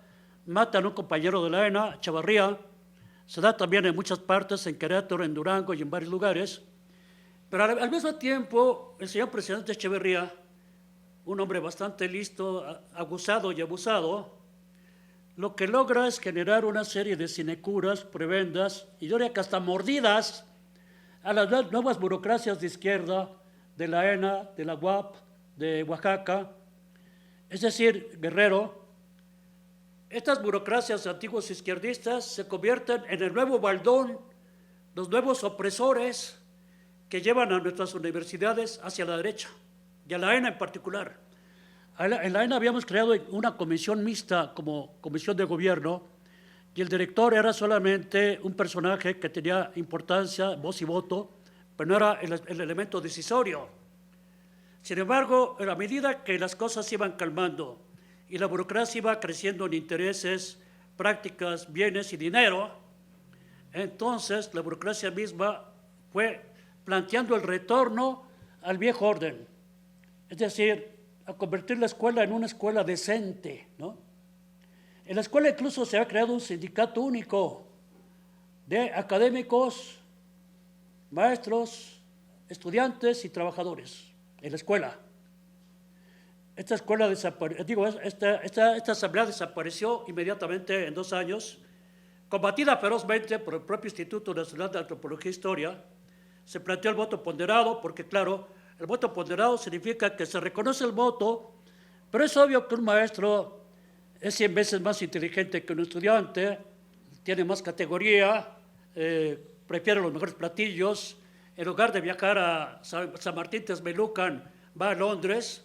Matan a un compañero de la ENA, Chavarría. Se da también en muchas partes, en Querétaro, en Durango y en varios lugares. Pero al mismo tiempo, el señor presidente Echeverría, un hombre bastante listo, aguzado y abusado, lo que logra es generar una serie de sinecuras, prebendas, y yo diría que hasta mordidas a las nuevas burocracias de izquierda, de la ENA, de la UAP, de Oaxaca, es decir, Guerrero. Estas burocracias antiguos izquierdistas se convierten en el nuevo baldón, los nuevos opresores que llevan a nuestras universidades hacia la derecha, y a la ENA en particular. En la ENA habíamos creado una comisión mixta como comisión de gobierno, y el director era solamente un personaje que tenía importancia, voz y voto, pero no era el elemento decisorio. Sin embargo, a medida que las cosas se iban calmando y la burocracia iba creciendo en intereses, prácticas, bienes y dinero, entonces la burocracia misma fue planteando el retorno al viejo orden, es decir, a convertir la escuela en una escuela decente, ¿no? En la escuela incluso se ha creado un sindicato único de académicos, maestros, estudiantes y trabajadores en la escuela. Esta asamblea desapareció inmediatamente en 2 años, combatida ferozmente por el propio Instituto Nacional de Antropología e Historia. Se planteó el voto ponderado, porque claro, el voto ponderado significa que se reconoce el voto, pero es obvio que un maestro es 100 veces más inteligente que un estudiante, tiene más categoría, prefiere los mejores platillos, en lugar de viajar a San Martín Texmelucan, va a Londres.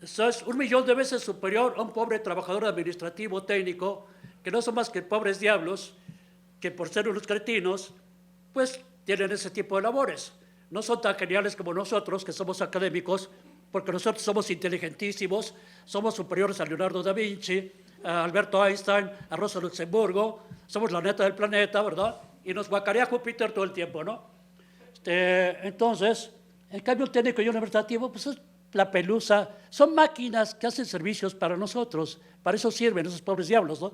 Eso es 1.000.000 de veces superior a un pobre trabajador administrativo técnico, que no son más que pobres diablos, que por ser unos cretinos, pues tienen ese tipo de labores. No son tan geniales como nosotros, que somos académicos, porque nosotros somos inteligentísimos, somos superiores a Leonardo da Vinci, a Alberto Einstein, a Rosa Luxemburgo, somos la neta del planeta, ¿verdad? Y nos guacarea Júpiter todo el tiempo, ¿no? Entonces, en cambio, el técnico y administrativo, pues es la pelusa, son máquinas que hacen servicios para nosotros, para eso sirven esos pobres diablos, ¿no?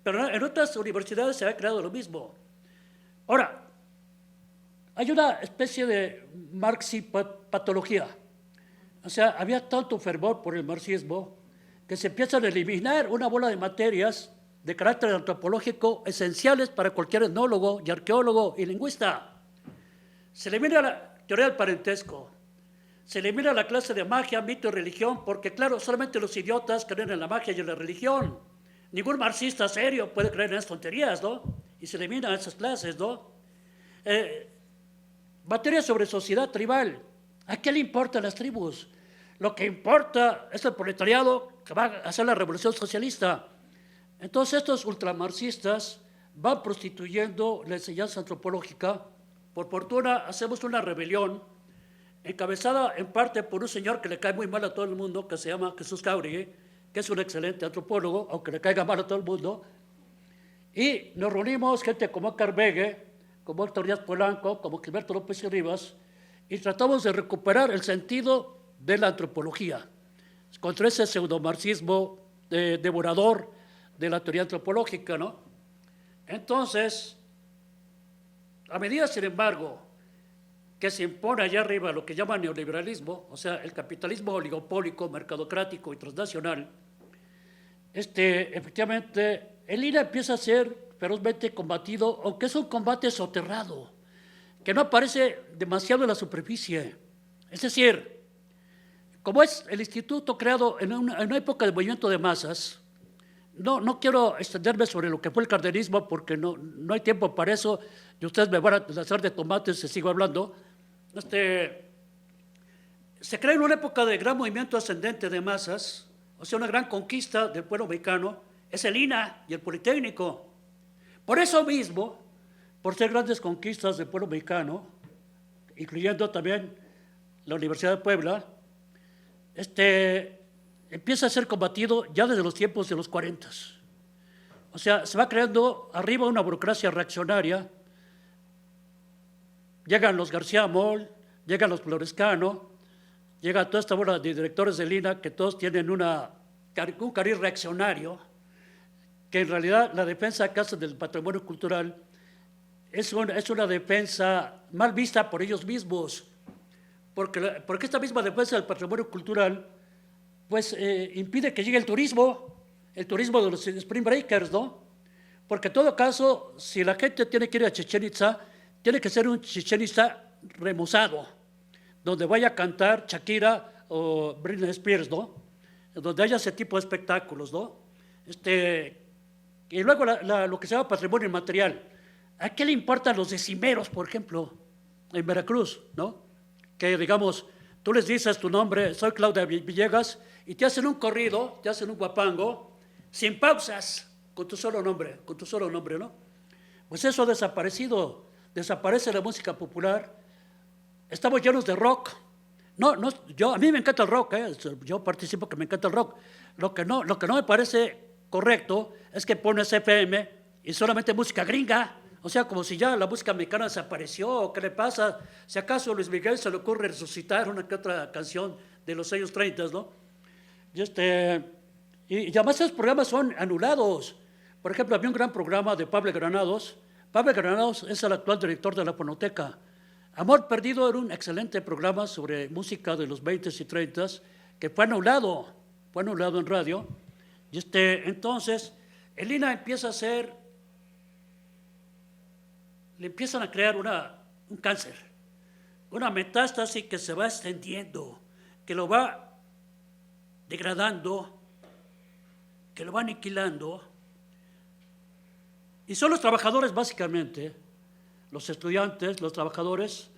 Pero en otras universidades se ha creado lo mismo. Ahora, hay una especie de marxipatología. O sea, había tanto fervor por el marxismo que se empiezan a eliminar una bola de materias de carácter antropológico esenciales para cualquier etnólogo y arqueólogo y lingüista. Se elimina la teoría del parentesco, se elimina la clase de magia, mito y religión, porque claro, solamente los idiotas creen en la magia y en la religión. Ningún marxista serio puede creer en esas tonterías, ¿no? Y se eliminan esas clases, ¿no? Materia sobre sociedad tribal. ¿A qué le importan las tribus? Lo que importa es el proletariado que va a hacer la revolución socialista. Entonces estos ultramarxistas van prostituyendo la enseñanza antropológica. Por fortuna hacemos una rebelión encabezada en parte por un señor que le cae muy mal a todo el mundo, que se llama Jesús Jauregui, que es un excelente antropólogo, aunque le caiga mal a todo el mundo. Y nos reunimos gente como Carvegue, como Héctor Díaz Polanco, como Gilberto López y Rivas, y tratamos de recuperar el sentido de la antropología, contra ese pseudomarxismo devorador de la teoría antropológica, ¿no? Entonces, a medida, sin embargo, que se impone allá arriba lo que llaman neoliberalismo, o sea, el capitalismo oligopólico, mercadocrático y transnacional, efectivamente, el INA empieza a ser ferozmente combatido, aunque es un combate soterrado, que no aparece demasiado en la superficie. Es decir, como es el instituto creado en una época de movimiento de masas, no quiero extenderme sobre lo que fue el cardenismo porque no hay tiempo para eso, y ustedes me van a lanzar de tomates si sigo hablando. Se crea en una época de gran movimiento ascendente de masas, o sea, una gran conquista del pueblo mexicano, es el INA y el Politécnico. Por eso mismo, por ser grandes conquistas del pueblo mexicano, incluyendo también la Universidad de Puebla, empieza a ser combatido ya desde los tiempos de los 40. O sea, se va creando arriba una burocracia reaccionaria. Llegan los García Moll, llegan los Florescano, llega toda esta bola de directores del INA que todos tienen un cariz reaccionario, que en realidad la defensa que hacen del patrimonio cultural es una defensa mal vista por ellos mismos, porque esta misma defensa del patrimonio cultural pues impide que llegue el turismo de los Spring Breakers, ¿no? Porque en todo caso, si la gente tiene que ir a Chichén Itzá, tiene que ser un Chichén Itzá remozado, donde vaya a cantar Shakira o Britney Spears, ¿no? Donde haya ese tipo de espectáculos, ¿no? Y luego lo que se llama patrimonio inmaterial. ¿A qué le importan los decimeros, por ejemplo, en Veracruz, ¿no? Que digamos, tú les dices tu nombre, soy Claudia Villegas, y te hacen un corrido, te hacen un guapango, sin pausas, con tu solo nombre, ¿no? Pues eso ha desaparecido, desaparece la música popular. Estamos llenos de rock. A mí me encanta el rock, yo participo que me encanta el rock. Lo que no me parece correcto es que pones FM y solamente música gringa. O sea, como si ya la música mexicana desapareció, ¿o qué le pasa? Si acaso a Luis Miguel se le ocurre resucitar una que otra canción de los años 30, ¿no? Y además esos programas son anulados. Por ejemplo, había un gran programa de Pablo Granados. Pablo Granados es el actual director de la Fonoteca. Amor Perdido era un excelente programa sobre música de los 20s y 30s que fue anulado en radio. Y entonces, el INAH empieza a le empiezan a crear un cáncer, una metástasis que se va extendiendo, que lo va degradando, que lo va aniquilando. Y son los trabajadores básicamente, los estudiantes, los trabajadores,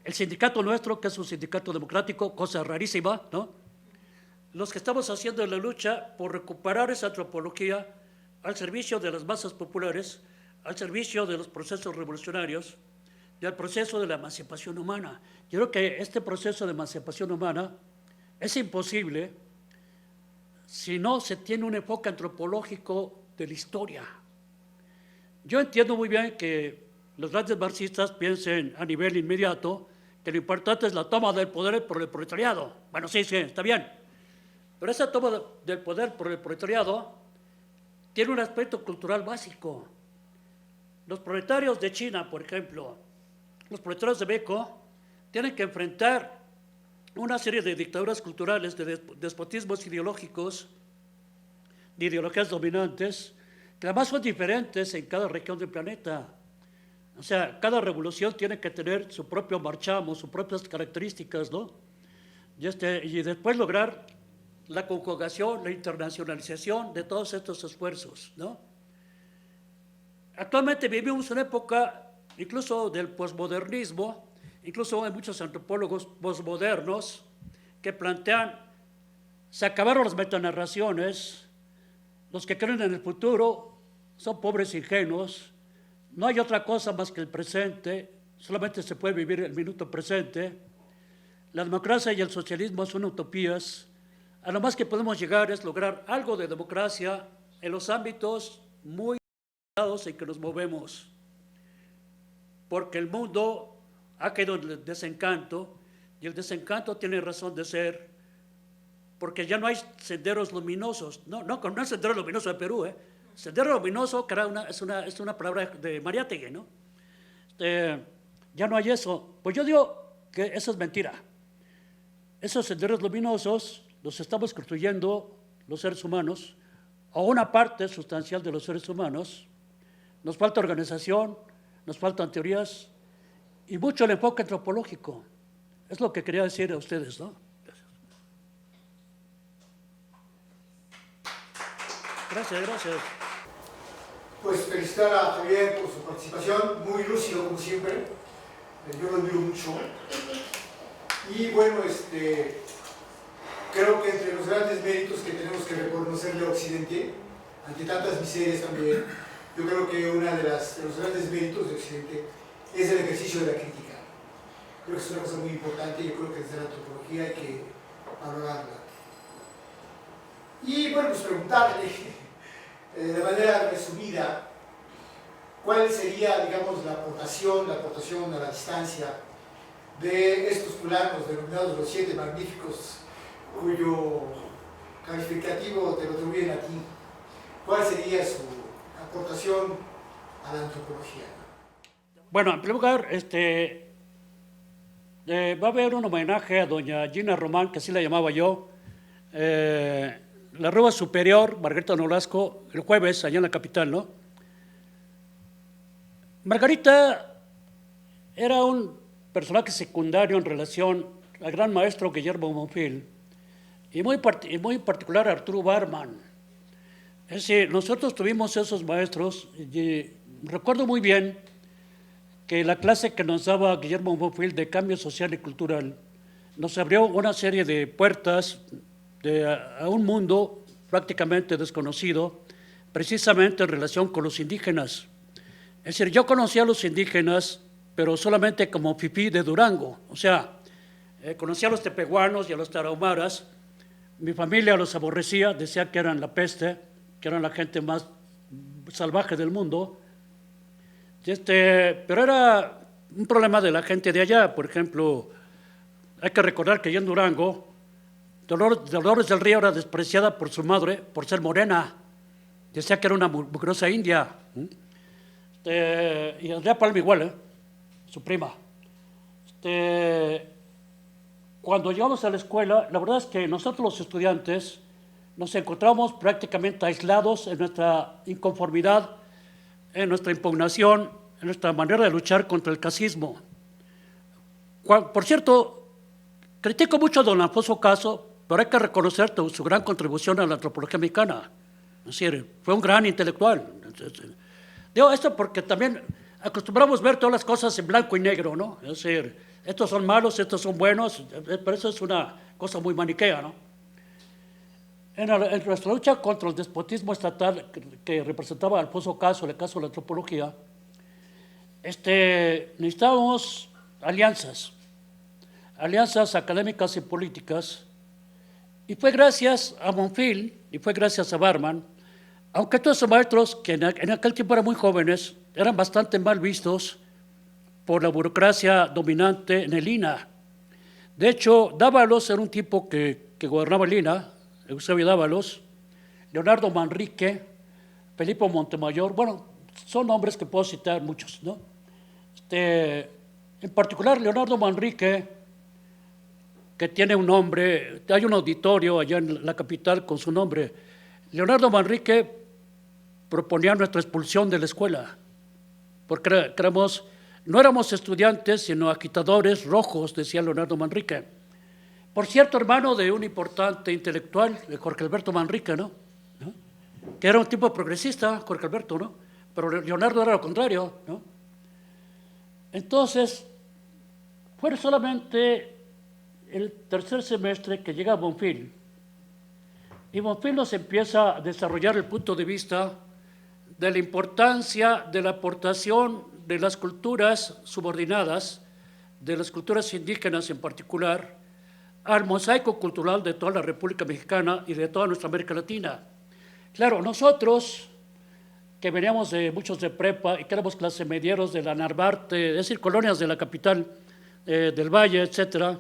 el sindicato nuestro, que es un sindicato democrático, cosa rarísima, ¿no? Los que estamos haciendo la lucha por recuperar esa antropología al servicio de las masas populares, al servicio de los procesos revolucionarios y al proceso de la emancipación humana. Yo creo que este proceso de emancipación humana es imposible si no se tiene un enfoque antropológico de la historia. Yo entiendo muy bien que los grandes marxistas piensen a nivel inmediato que lo importante es la toma del poder por el proletariado. Bueno, sí, está bien. Pero esa toma del poder por el proletariado tiene un aspecto cultural básico. Los proletarios de China, por ejemplo, los proletarios de México, tienen que enfrentar una serie de dictaduras culturales, de despotismos ideológicos, de ideologías dominantes, que además son diferentes en cada región del planeta. O sea, cada revolución tiene que tener su propio marchamo, sus propias características, ¿no? Y después lograr la conjugación, la internacionalización de todos estos esfuerzos, ¿no? Actualmente vivimos una época incluso del posmodernismo, incluso hay muchos antropólogos posmodernos que plantean, se acabaron las metanarraciones, los que creen en el futuro son pobres ingenuos, no hay otra cosa más que el presente, solamente se puede vivir el minuto presente, la democracia y el socialismo son utopías, a lo más que podemos llegar es lograr algo de democracia en los ámbitos muy en que nos movemos, porque el mundo ha caído en el desencanto, y el desencanto tiene razón de ser, porque ya no hay senderos luminosos, no es sendero luminoso de Perú, sendero luminoso, que es una palabra de Mariátegui, ¿no? Ya no hay eso. Pues yo digo que eso es mentira. Esos senderos luminosos los estamos construyendo los seres humanos, o una parte sustancial de los seres humanos. Nos falta organización, nos faltan teorías y mucho el enfoque antropológico. Es lo que quería decir a ustedes, ¿no? Gracias. Pues felicitar a Javier por su participación, muy lúcido como siempre. Yo lo admiro mucho. Y bueno, creo que entre los grandes méritos que tenemos que reconocerle a Occidente, ante tantas miserias también, yo creo que uno de los grandes méritos de Occidente es el ejercicio de la crítica. Creo que es una cosa muy importante y yo creo que desde la antropología hay que valorarla. Y bueno, pues preguntarle, de manera resumida, cuál sería, digamos, la aportación a la distancia de estos fulanos denominados los 7 magníficos, cuyo calificativo te lo atribuyen a ti. ¿Cuál sería su aportación a la antropología? Bueno, en primer lugar, va a haber un homenaje a doña Gina Román, que así la llamaba yo, la Rúa Superior, Margarita Nolasco, el jueves, allá en la capital, ¿no? Margarita era un personaje secundario en relación al gran maestro Guillermo Bonfil y muy particular a Arturo Barman. Es decir, nosotros tuvimos esos maestros y recuerdo muy bien que la clase que nos daba Guillermo Bonfil de cambio social y cultural nos abrió una serie de puertas a un mundo prácticamente desconocido, precisamente en relación con los indígenas. Es decir, yo conocía a los indígenas, pero solamente como fifí de Durango. O sea, conocía a los tepehuanos y a los tarahumaras. Mi familia los aborrecía, decía que eran la peste, que eran la gente más salvaje del mundo. Pero era un problema de la gente de allá. Por ejemplo, hay que recordar que allá en Durango, Dolores del Río era despreciada por su madre por ser morena. Decía que era una mugrosa india. Y Andrea Palma igual, su prima. Cuando llegamos a la escuela, la verdad es que nosotros los estudiantes nos encontramos prácticamente aislados en nuestra inconformidad, en nuestra impugnación, en nuestra manera de luchar contra el casismo. Por cierto, critico mucho a don Alfonso Caso, pero hay que reconocer su gran contribución a la antropología mexicana. Es decir, fue un gran intelectual. Digo esto porque también acostumbramos ver todas las cosas en blanco y negro, ¿no? Es decir, estos son malos, estos son buenos, pero eso es una cosa muy maniquea, ¿no? En nuestra lucha contra el despotismo estatal que representaba Alfonso Caso, en el caso de la antropología, necesitábamos alianzas académicas y políticas, y fue gracias a Bonfil y fue gracias a Barman, aunque todos esos maestros, que en aquel tiempo eran muy jóvenes, eran bastante mal vistos por la burocracia dominante en el INAH. De hecho, Dávalos era un tipo que gobernaba el INAH, Eusebio Dávalos, Leonardo Manrique, Felipe Montemayor, bueno, son nombres que puedo citar muchos, ¿no? En particular, Leonardo Manrique, que tiene un nombre, hay un auditorio allá en la capital con su nombre. Leonardo Manrique proponía nuestra expulsión de la escuela, porque no éramos estudiantes, sino agitadores rojos, decía Leonardo Manrique. Por cierto, hermano de un importante intelectual, de Jorge Alberto Manrique, ¿no? Que era un tipo progresista, Jorge Alberto, ¿no? Pero Leonardo era lo contrario, ¿no? Entonces, fue solamente el tercer semestre que llega Bonfil, y Bonfil nos empieza a desarrollar el punto de vista de la importancia de la aportación de las culturas subordinadas, de las culturas indígenas en particular, al mosaico cultural de toda la República Mexicana y de toda nuestra América Latina. Claro, nosotros, que veníamos de muchos de prepa y que éramos clase medieros de la Narvarte, es decir, colonias de la capital del Valle, etcétera,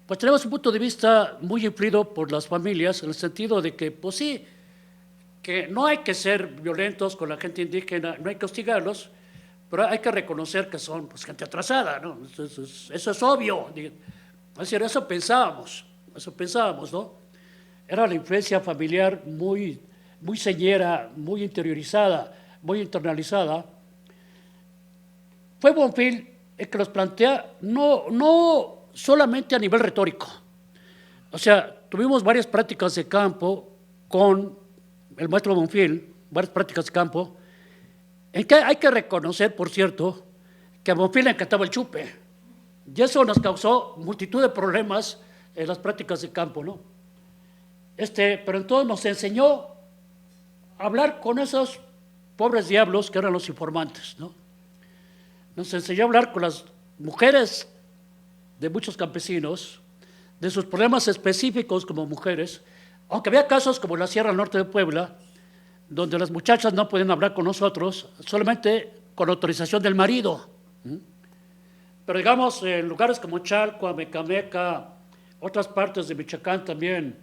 pues tenemos un punto de vista muy influido por las familias, en el sentido de que, pues sí, que no hay que ser violentos con la gente indígena, no hay que hostigarlos, pero hay que reconocer que son pues, gente atrasada, ¿no? Eso es obvio. Es decir, eso pensábamos, ¿no? Era la influencia familiar muy señera, muy interiorizada, muy internalizada. Fue Bonfil el que los plantea, no solamente a nivel retórico. O sea, tuvimos varias prácticas de campo con el maestro Bonfil, varias prácticas de campo, en que hay que reconocer, por cierto, que a Bonfil le encantaba el chupe. Y eso nos causó multitud de problemas en las prácticas de campo, ¿no? Pero entonces nos enseñó a hablar con esos pobres diablos que eran los informantes, ¿no? Nos enseñó a hablar con las mujeres de muchos campesinos, de sus problemas específicos como mujeres, aunque había casos como en la Sierra Norte de Puebla, donde las muchachas no podían hablar con nosotros, solamente con autorización del marido. Pero digamos, en lugares como Chalco, Amecameca, otras partes de Michoacán también,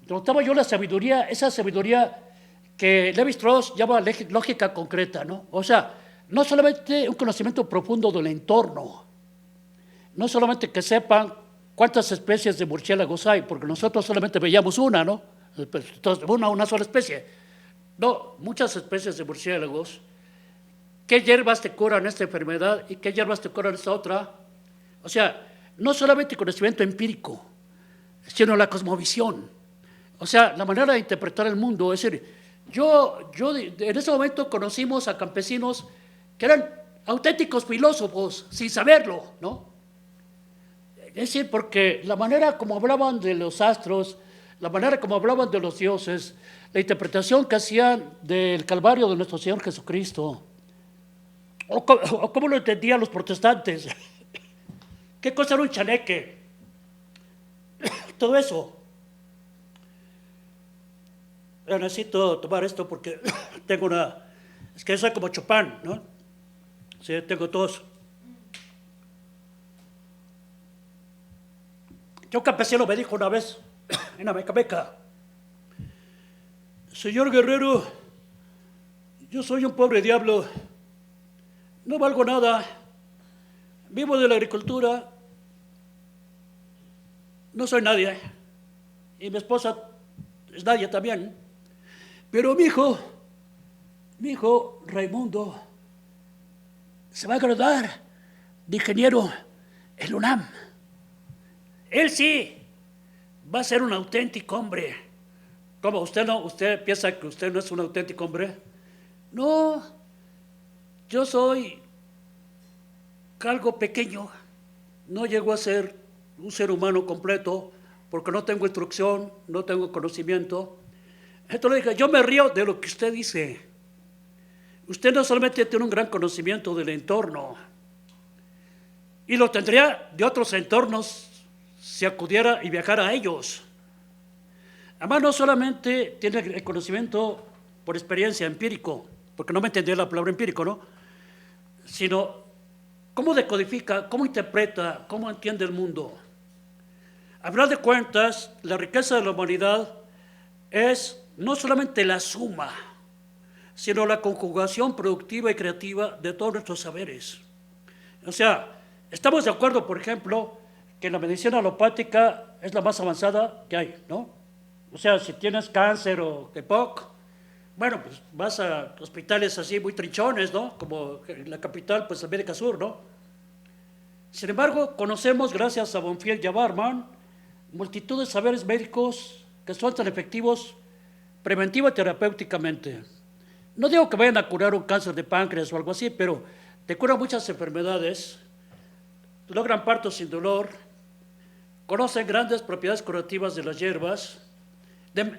notaba yo la sabiduría, esa sabiduría que Lévi-Strauss llama lógica concreta, ¿no? O sea, no solamente un conocimiento profundo del entorno, no solamente que sepan cuántas especies de murciélagos hay, porque nosotros solamente veíamos una, ¿no? Una sola especie. no, muchas especies de murciélagos, qué hierbas te curan esta enfermedad y qué hierbas te curan esta otra. O sea, no solamente conocimiento empírico, sino la cosmovisión. O sea, la manera de interpretar el mundo. Es decir, en ese momento conocimos a campesinos que eran auténticos filósofos, sin saberlo, ¿no? Es decir, porque la manera como hablaban de los astros, la manera como hablaban de los dioses, la interpretación que hacían del Calvario de nuestro Señor Jesucristo, o cómo lo entendían los protestantes, qué cosa era un chaneque, todo eso. Yo necesito tomar esto porque tengo es que soy como Chopin, ¿no? Sí, tengo tos. Un campesino me dijo una vez, en Amecameca, señor Guerrero, yo soy un pobre diablo, no valgo nada, vivo de la agricultura, no soy nadie, y mi esposa es nadie también, pero mi hijo Raimundo, se va a graduar de ingeniero en UNAM. Él sí va a ser un auténtico hombre. ¿Cómo? ¿Usted piensa que usted no es un auténtico hombre? No, yo soy algo pequeño. No llego a ser un ser humano completo porque no tengo instrucción, no tengo conocimiento. Entonces le dije, yo me río de lo que usted dice. Usted no solamente tiene un gran conocimiento del entorno, y lo tendría de otros entornos si acudiera y viajara a ellos. Además, no solamente tiene el conocimiento por experiencia empírico, porque no me entendía la palabra empírico, ¿no? Sino cómo decodifica, cómo interpreta, cómo entiende el mundo. A final de cuentas, la riqueza de la humanidad es no solamente la suma, sino la conjugación productiva y creativa de todos nuestros saberes. O sea, estamos de acuerdo, por ejemplo, que la medicina alopática es la más avanzada que hay, ¿no? O sea, si tienes cáncer o EPOC, bueno, pues vas a hospitales así muy trinchones, ¿no? Como en la capital, pues América Sur, ¿no? Sin embargo, conocemos, gracias a Bonfiel y a Barman, multitud de saberes médicos que son tan efectivos preventiva y terapéuticamente. No digo que vayan a curar un cáncer de páncreas o algo así, pero te curan muchas enfermedades, logran partos sin dolor, conocen grandes propiedades curativas de las hierbas,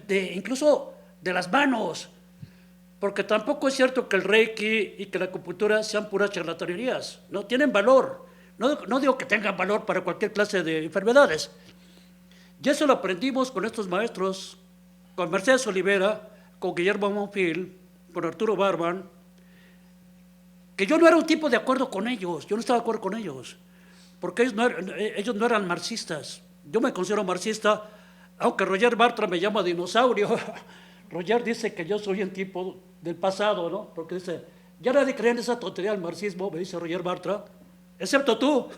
incluso de las manos, porque tampoco es cierto que el Reiki y que la acupuntura sean puras charlatanerías, no tienen valor. No digo que tengan valor para cualquier clase de enfermedades. Y eso lo aprendimos con estos maestros, con Mercedes Olivera, con Guillermo Monfil, con Arturo Barban, que yo no era un tipo de acuerdo con ellos, yo no estaba de acuerdo con ellos, porque ellos no eran marxistas. Yo me considero marxista, aunque Roger Bartra me llama dinosaurio. Roger dice que yo soy un tipo del pasado, ¿no? Porque dice, ya nadie cree en esa tontería del marxismo, me dice Roger Bartra, excepto tú,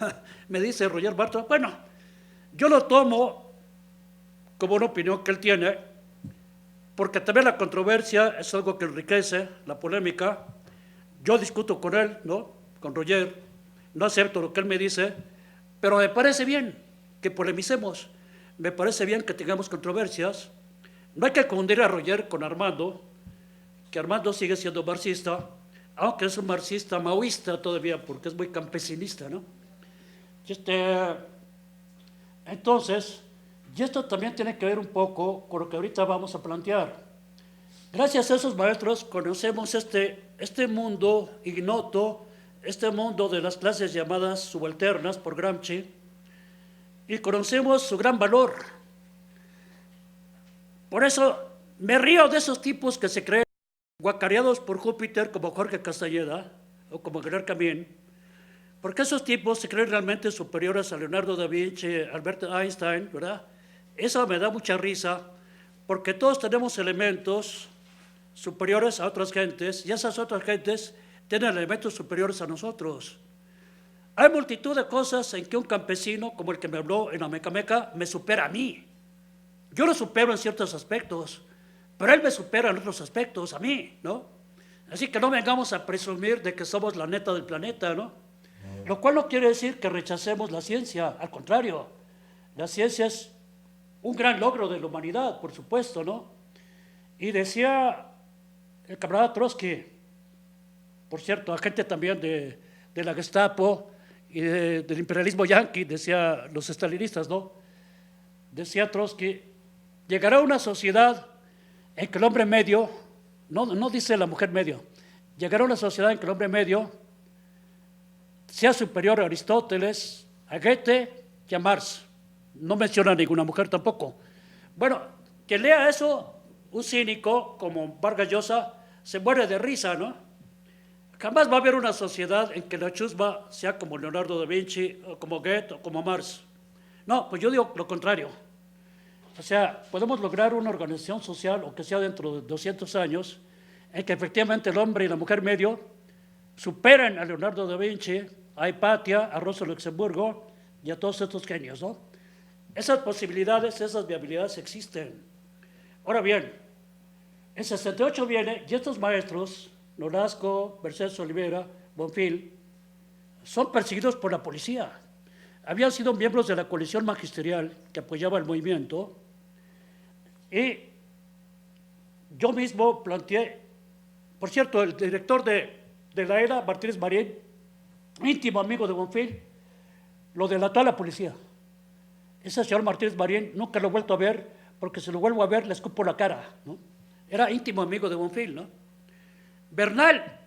me dice Roger Bartra. Bueno, yo lo tomo como una opinión que él tiene, porque también la controversia es algo que enriquece, la polémica. Yo discuto con él, ¿no? Con Roger, no acepto lo que él me dice, pero me parece bien que polemicemos, me parece bien que tengamos controversias. No hay que confundir a Roger con Armando, que Armando sigue siendo marxista, aunque es un marxista maoísta todavía, porque es muy campesinista, ¿no? Entonces, y esto también tiene que ver un poco con lo que ahorita vamos a plantear. Gracias a esos maestros conocemos este mundo ignoto, este mundo de las clases llamadas subalternas por Gramsci, y conocemos su gran valor. Por eso me río de esos tipos que se creen guacareados por Júpiter como Jorge Castañeda o como Gerard Camín, porque esos tipos se creen realmente superiores a Leonardo da Vinci, Albert Einstein, ¿verdad? Eso me da mucha risa, porque todos tenemos elementos superiores a otras gentes, y esas otras gentes tienen elementos superiores a nosotros. Hay multitud de cosas en que un campesino, como el que me habló en Amecameca, me supera a mí. Yo lo supero en ciertos aspectos, pero él me supera en otros aspectos, a mí, ¿no? Así que no vengamos a presumir de que somos la neta del planeta, ¿no? Lo cual no quiere decir que rechacemos la ciencia, al contrario, la ciencia es un gran logro de la humanidad, por supuesto, ¿no? Y decía el camarada Trotsky, por cierto, agente también de la Gestapo y del imperialismo yanqui, decía los estalinistas, ¿no? Decía Trotsky, llegará una sociedad en que el hombre medio, no dice la mujer medio, llegará una sociedad en que el hombre medio sea superior a Aristóteles, a Goethe y a Marx. No menciona a ninguna mujer tampoco. Bueno, que lea eso, un cínico como Vargas Llosa se muere de risa, ¿no? Jamás va a haber una sociedad en que la chusma sea como Leonardo da Vinci, o como Goethe, o como Marx. No, pues yo digo lo contrario. O sea, podemos lograr una organización social, o que sea dentro de 200 años, en que efectivamente el hombre y la mujer medio superen a Leonardo da Vinci, a Hipatia, a Rosa Luxemburgo y a todos estos genios, ¿no? Esas posibilidades, esas viabilidades existen. Ahora bien, en 68 viene, y estos maestros, Nolasco, Mercedes Olivera, Bonfil, son perseguidos por la policía. Habían sido miembros de la coalición magisterial que apoyaba el movimiento, y yo mismo planteé, por cierto, el director de la ERA, Martínez Marín, íntimo amigo de Bonfil, lo delató a la policía. Ese señor Martínez Marín nunca lo he vuelto a ver, porque si lo vuelvo a ver le escupo la cara, ¿no? Era íntimo amigo de Bonfil, ¿no? Bernal,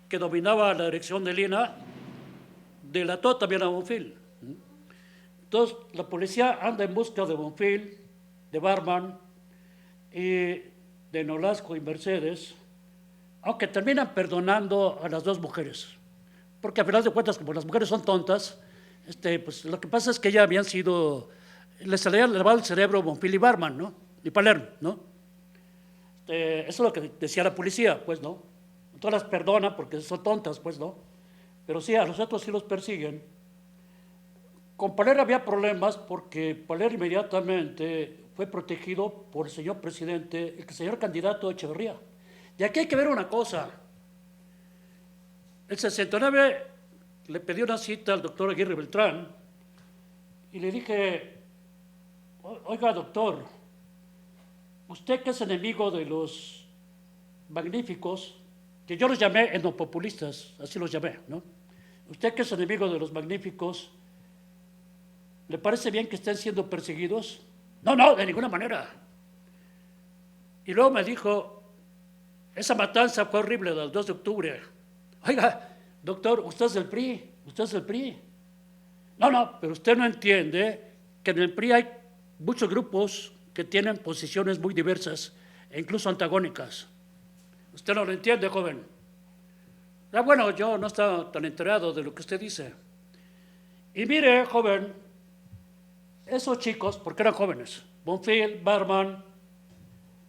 que dominaba la dirección de Lina, delató también a Bonfil. Entonces, la policía anda en busca de Bonfil, de Barman, y de Nolasco y Mercedes, aunque terminan perdonando a las dos mujeres. Porque a final de cuentas, como las mujeres son tontas, pues lo que pasa es que ya habían sido, les había lavado el cerebro Bonfil y Barman, ¿no? Y Palermo, ¿no? Eso es lo que decía la policía, pues, ¿no? Entonces las perdona porque son tontas, pues, ¿no? Pero sí, a los otros sí los persiguen. Con Paler había problemas porque Paler inmediatamente fue protegido por el señor presidente, el señor candidato Echeverría. Y aquí hay que ver una cosa. El 69 le pedí una cita al doctor Aguirre Beltrán y le dije, oiga doctor, usted que es enemigo de los magníficos, que yo los llamé etnopopulistas, así los llamé, ¿no? Usted que es enemigo de los magníficos, ¿le parece bien que estén siendo perseguidos? No, de ninguna manera. Y luego me dijo, esa matanza fue horrible del 2 de octubre. Oiga, doctor, usted es del PRI, usted es del PRI. No, pero usted no entiende que en el PRI hay muchos grupos que tienen posiciones muy diversas e incluso antagónicas. Usted no lo entiende, joven. Bueno, yo no estaba tan enterado de lo que usted dice. Y mire, joven, esos chicos, porque eran jóvenes, Bonfil, Barman,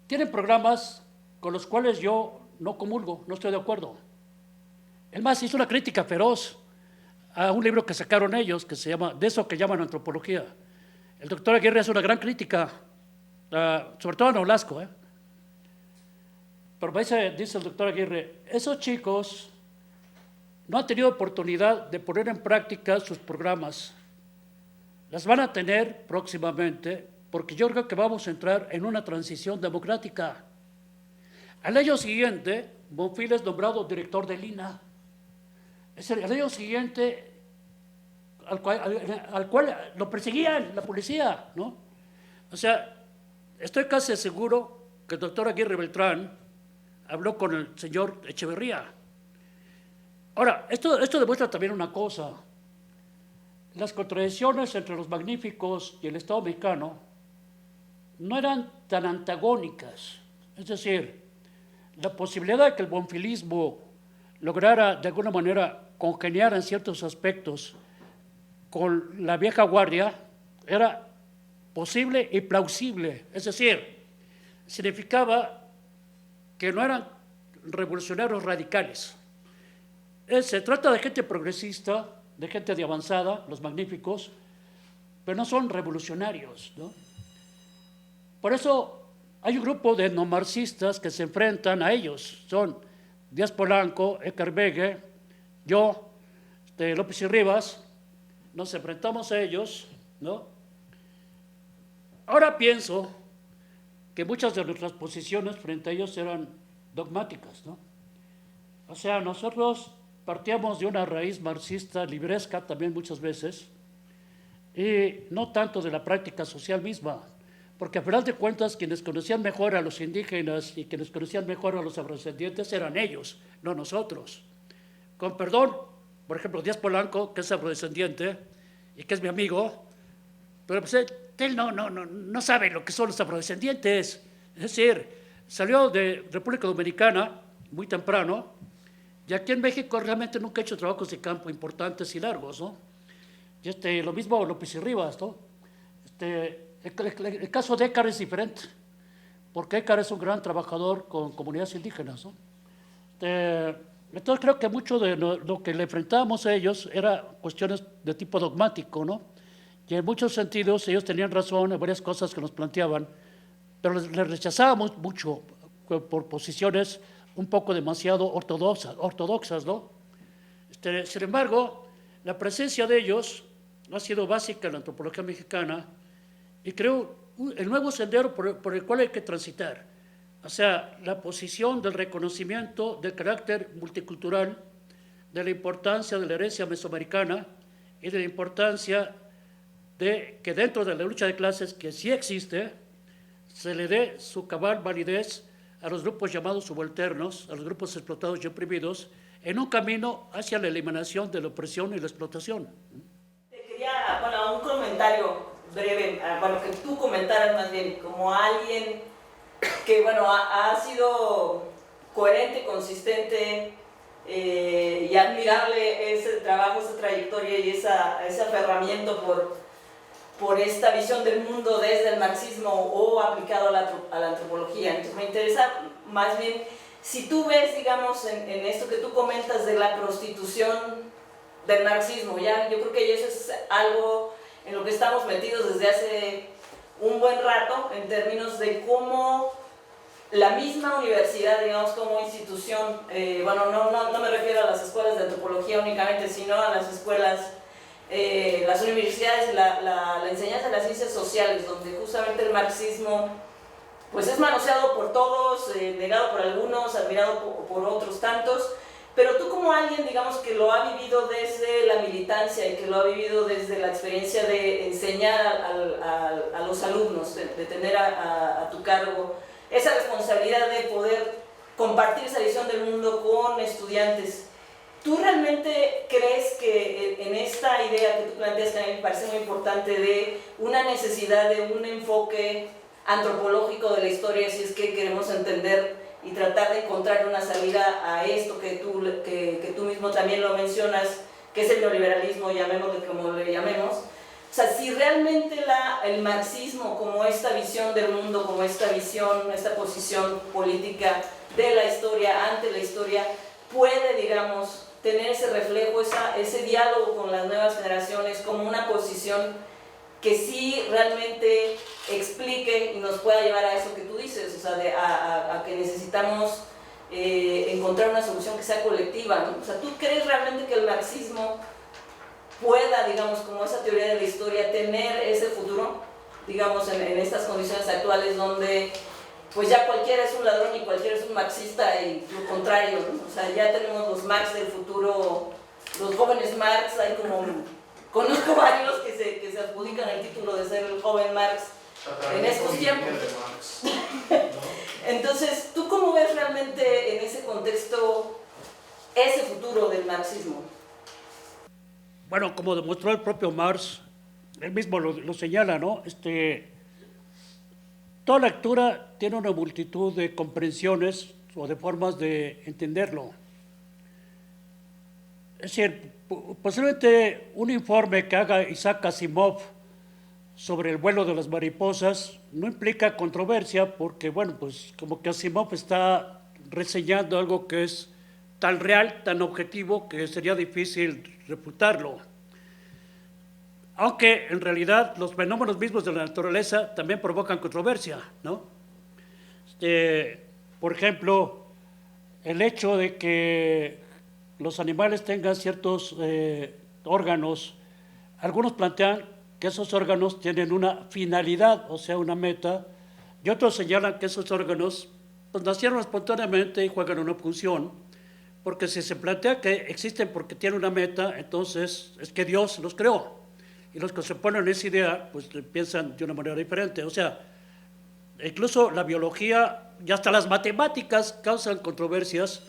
tienen programas con los cuales yo no comulgo, no estoy de acuerdo. El más hizo una crítica feroz a un libro que sacaron ellos, que se llama, de eso que llaman antropología. El doctor Aguirre hace una gran crítica, sobre todo a Nolasco, Pero dice el doctor Aguirre, esos chicos no han tenido oportunidad de poner en práctica sus programas. Las van a tener próximamente, porque yo creo que vamos a entrar en una transición democrática. Al año siguiente, Bonfil es nombrado director de Lina. Es el año siguiente al cual lo perseguían la policía, ¿no? O sea, estoy casi seguro que el doctor Aguirre Beltrán habló con el señor Echeverría. Ahora, esto demuestra también una cosa. Las contradicciones entre los magníficos y el Estado mexicano no eran tan antagónicas. Es decir, la posibilidad de que el bonfilismo lograra de alguna manera congeniar en ciertos aspectos con la vieja guardia era posible y plausible. Es decir, significaba que no eran revolucionarios radicales. Se trata de gente progresista, de gente de avanzada, los magníficos, pero no son revolucionarios, ¿no? Por eso hay un grupo de no marxistas que se enfrentan a ellos. Son Díaz Polanco, Eckerberg, yo, López y Rivas, nos enfrentamos a ellos, ¿no? Ahora pienso que muchas de nuestras posiciones frente a ellos eran dogmáticas, ¿no? O sea, nosotros partíamos de una raíz marxista, libresca también muchas veces, y no tanto de la práctica social misma, porque a final de cuentas quienes conocían mejor a los indígenas y quienes conocían mejor a los afrodescendientes eran ellos, no nosotros. Con perdón, por ejemplo, Díaz Polanco, que es afrodescendiente y que es mi amigo, pero pues él no sabe lo que son los afrodescendientes. Es decir, salió de República Dominicana muy temprano, y aquí en México realmente nunca ha hecho trabajos de campo importantes y largos, ¿no? Y lo mismo López y Rivas, ¿no? El caso de Écar es diferente, porque Écar es un gran trabajador con comunidades indígenas, ¿no? Entonces creo que mucho de lo que le enfrentábamos a ellos era cuestiones de tipo dogmático, ¿no? Y en muchos sentidos ellos tenían razón en varias cosas que nos planteaban, pero les rechazábamos mucho por posiciones un poco demasiado ortodoxas, ¿no? Sin embargo, la presencia de ellos ha sido básica en la antropología mexicana y creo el nuevo sendero por el cual hay que transitar. O sea, la posición del reconocimiento del carácter multicultural, de la importancia de la herencia mesoamericana y de la importancia de que dentro de la lucha de clases, que sí existe, se le dé su cabal validez a los grupos llamados subalternos, a los grupos explotados y oprimidos, en un camino hacia la eliminación de la opresión y la explotación. Te quería, un comentario breve, que tú comentaras más bien, como alguien que, ha sido coherente, consistente y admirable ese trabajo, esa trayectoria y ese aferramiento por esta visión del mundo desde el marxismo o aplicado a la antropología. Entonces me interesa más bien, si tú ves, digamos, en esto que tú comentas de la prostitución del marxismo, ya yo creo que eso es algo en lo que estamos metidos desde hace un buen rato, en términos de cómo la misma universidad, digamos, como institución, no me refiero a las escuelas de antropología únicamente, sino a las escuelas, las universidades, la enseñanza de las ciencias sociales, donde justamente el marxismo pues es manoseado por todos, negado por algunos, admirado por otros tantos, pero tú como alguien, digamos, que lo ha vivido desde la militancia y que lo ha vivido desde la experiencia de enseñar a los alumnos, de tener a tu cargo esa responsabilidad de poder compartir esa visión del mundo con estudiantes, ¿tú realmente crees que en esta idea que tú planteas, que a mí me parece muy importante, de una necesidad de un enfoque antropológico de la historia, si es que queremos entender y tratar de encontrar una salida a esto que tú mismo también lo mencionas, que es el neoliberalismo, llamémosle como le llamemos? O sea, si realmente el marxismo, como esta visión del mundo, como esta visión, esta posición política de la historia, ante la historia, puede, digamos, tener ese reflejo, ese diálogo con las nuevas generaciones, como una posición que sí realmente explique y nos pueda llevar a eso que tú dices, o sea, a que necesitamos encontrar una solución que sea colectiva, ¿no? O sea, ¿tú crees realmente que el marxismo pueda, digamos, como esa teoría de la historia, tener ese futuro, digamos, en estas condiciones actuales donde pues ya cualquiera es un ladrón y cualquiera es un marxista y lo contrario, ¿no? O sea, ya tenemos los Marx del futuro, los jóvenes Marx, hay conozco varios que se adjudican el título de ser el joven Marx en estos tiempos. Entonces, ¿tú cómo ves realmente en ese contexto ese futuro del marxismo? Bueno, como demostró el propio Marx, él mismo lo señala, ¿no? Toda lectura tiene una multitud de comprensiones o de formas de entenderlo. Es decir, posiblemente un informe que haga Isaac Asimov sobre el vuelo de las mariposas no implica controversia porque, bueno, pues como que Asimov está reseñando algo que es tan real, tan objetivo, que sería difícil refutarlo. Aunque en realidad los fenómenos mismos de la naturaleza también provocan controversia, ¿no? Por ejemplo, el hecho de que los animales tengan ciertos órganos, algunos plantean que esos órganos tienen una finalidad, o sea, una meta, y otros señalan que esos órganos pues, nacieron espontáneamente y juegan una función, porque si se plantea que existen porque tienen una meta, entonces es que Dios los creó, y los que se ponen esa idea, pues piensan de una manera diferente, o sea, incluso la biología y hasta las matemáticas causan controversias,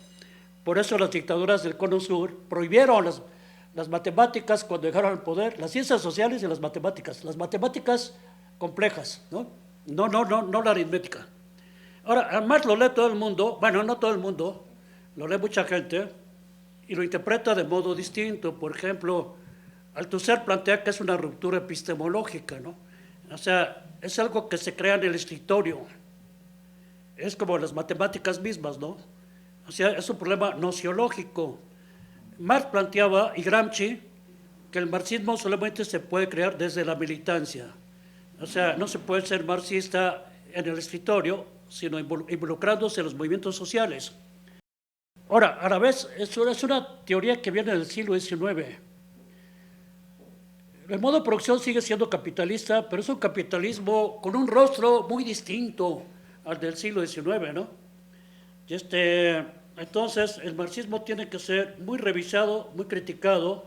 por eso las dictaduras del Cono Sur prohibieron las matemáticas cuando llegaron al poder, las ciencias sociales y las matemáticas complejas, ¿no? No la aritmética. Ahora, además lo lee todo el mundo, bueno, no todo el mundo, lo lee mucha gente y lo interpreta de modo distinto. Por ejemplo, Althusser plantea que es una ruptura epistemológica, ¿no? O sea, es algo que se crea en el escritorio, es como las matemáticas mismas, ¿no? O sea, es un problema nociológico. Marx planteaba, y Gramsci, que el marxismo solamente se puede crear desde la militancia. O sea, no se puede ser marxista en el escritorio, sino involucrándose en los movimientos sociales. Ahora, a la vez, eso es una teoría que viene del siglo XIX. El modo de producción sigue siendo capitalista, pero es un capitalismo con un rostro muy distinto al del siglo XIX, ¿no? Y entonces, el marxismo tiene que ser muy revisado, muy criticado,